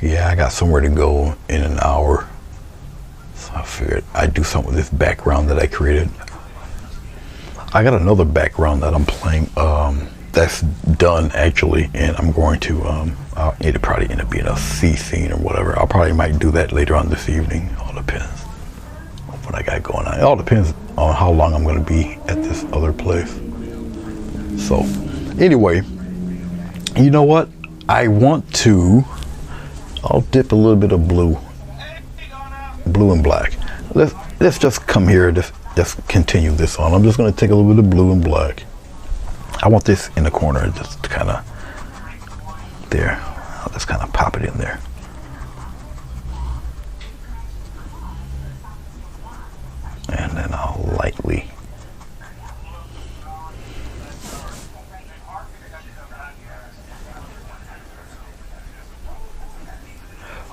Yeah, I got somewhere to go in an hour. So I figured I'd do something with this background that I created. I got another background that I'm playing that's done actually, and I'm going to it'll probably end up being a sea scene or whatever. I'll probably might do that later on this evening. All depends on what I got going on. It all depends on how long I'm going to be at this other place. So anyway, you know what? I'll dip a little bit of blue and black. Let's just come here, just continue this on. I'm just going to take a little bit of blue and black. I want this in the corner, just kind of there. I'll just kind of pop it in there. And then I'll lightly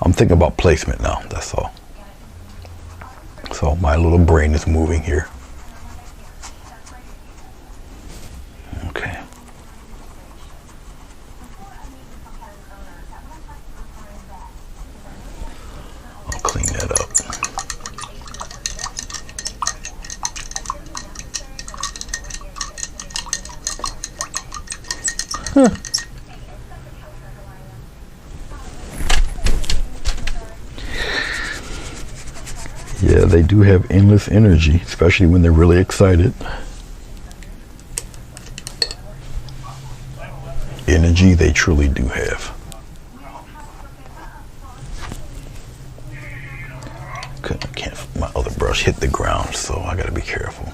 I'm thinking about placement now, that's all. So my little brain is moving here. Okay. I'll clean that up. Huh. Yeah, they do have endless energy, especially when they're really excited. Energy they truly do have. I can't, my other brush hit the ground, so I gotta be careful.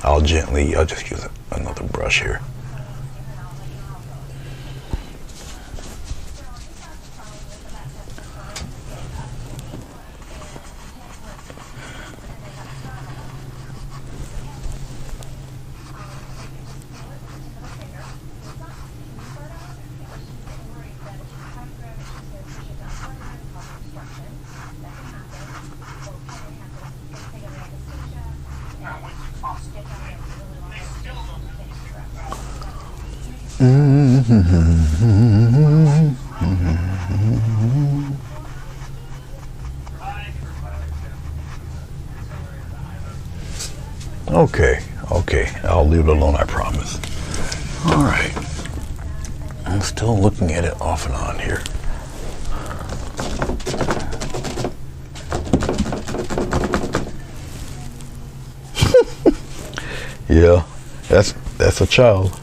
I'll just use another brush here. Okay, I'll leave it alone, I promise. All right, I'm still looking at it off and on here. Yeah, that's a child,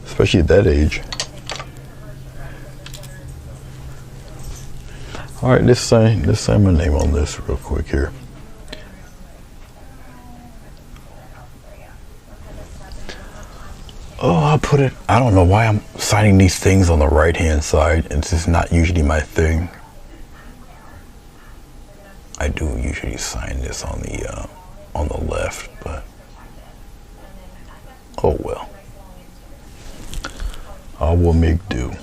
especially at that age. All right, let's sign my name on this real quick here. Oh, I'll put it, I don't know why I'm signing these things on the right hand side. It's just not usually my thing. I do usually sign this on the left, but oh well. I will make do.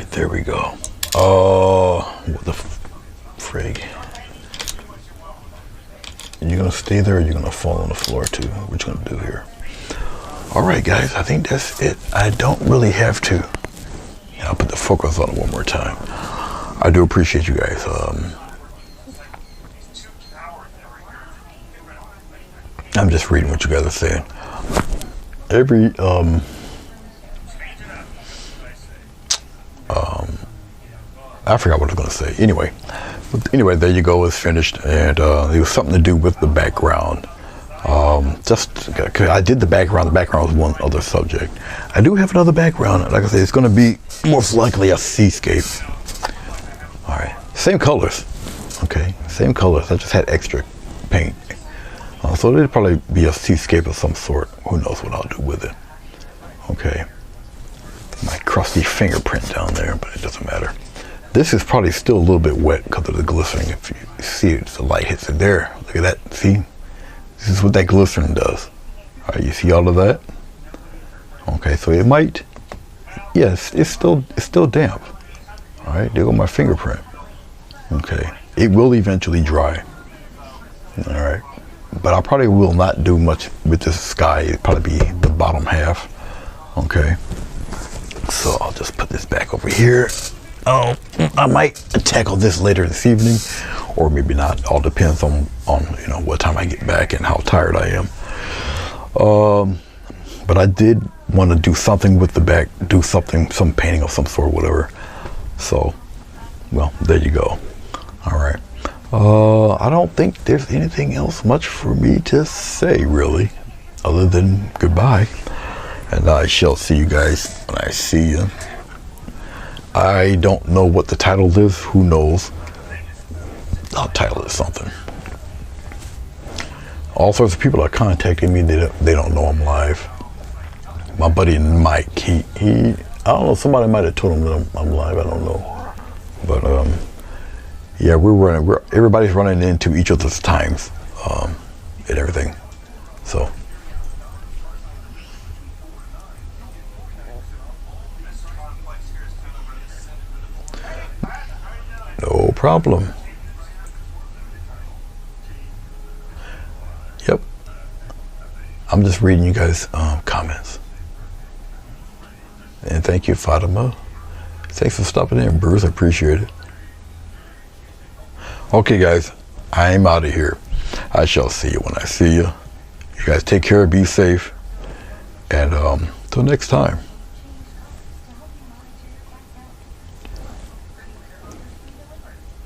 right, there we go. Oh, what the frig. You gonna stay there or you gonna fall on the floor too? What you gonna do here? All right, guys, I think that's it. I don't really have to. I'll put the focus on it one more time. I do appreciate you guys. I'm just reading what you guys are saying. I forgot what I was going to say. Anyway, there you go. It's finished, and it was something to do with the background. Cause I did the background. The background was one other subject. I do have another background. Like I said, it's going to be most likely a seascape. All right, same colors. Okay, same colors. I just had extra paint. So it'll probably be a seascape of some sort. Who knows what I'll do with it. Okay. My crusty fingerprint down there, but it doesn't matter. This is probably still a little bit wet because of the glycerin. If you see it, the light hits it there. Look at that. See? This is what that glycerin does. All right, you see all of that? Okay, so it might, yes, it's still damp. All right, there go my fingerprint. Okay, it will eventually dry. All right, but I probably will not do much with this sky. It'll probably be the bottom half. Okay, so I'll just put this back over here. Oh, I might tackle this later this evening, or maybe not. All depends on what time I get back and how tired I am. But I did want to do something with the back, do something, some painting of some sort, whatever. So, well, there you go. All right. I don't think there's anything else much for me to say, really, other than goodbye. And I shall see you guys when I see you. I don't know what the title is. Who knows? I'll title it something. All sorts of people are contacting me. They don't know I'm live. My buddy Mike, he I don't know. Somebody might have told him that I'm live. I don't know. But yeah, everybody's running into each other's times and everything. So. No problem. Yep. I'm just reading you guys' comments. And thank you, Fatima. Thanks for stopping in, Bruce. I appreciate it. Okay, guys. I'm out of here. I shall see you when I see you. You guys take care, be safe, and till next time.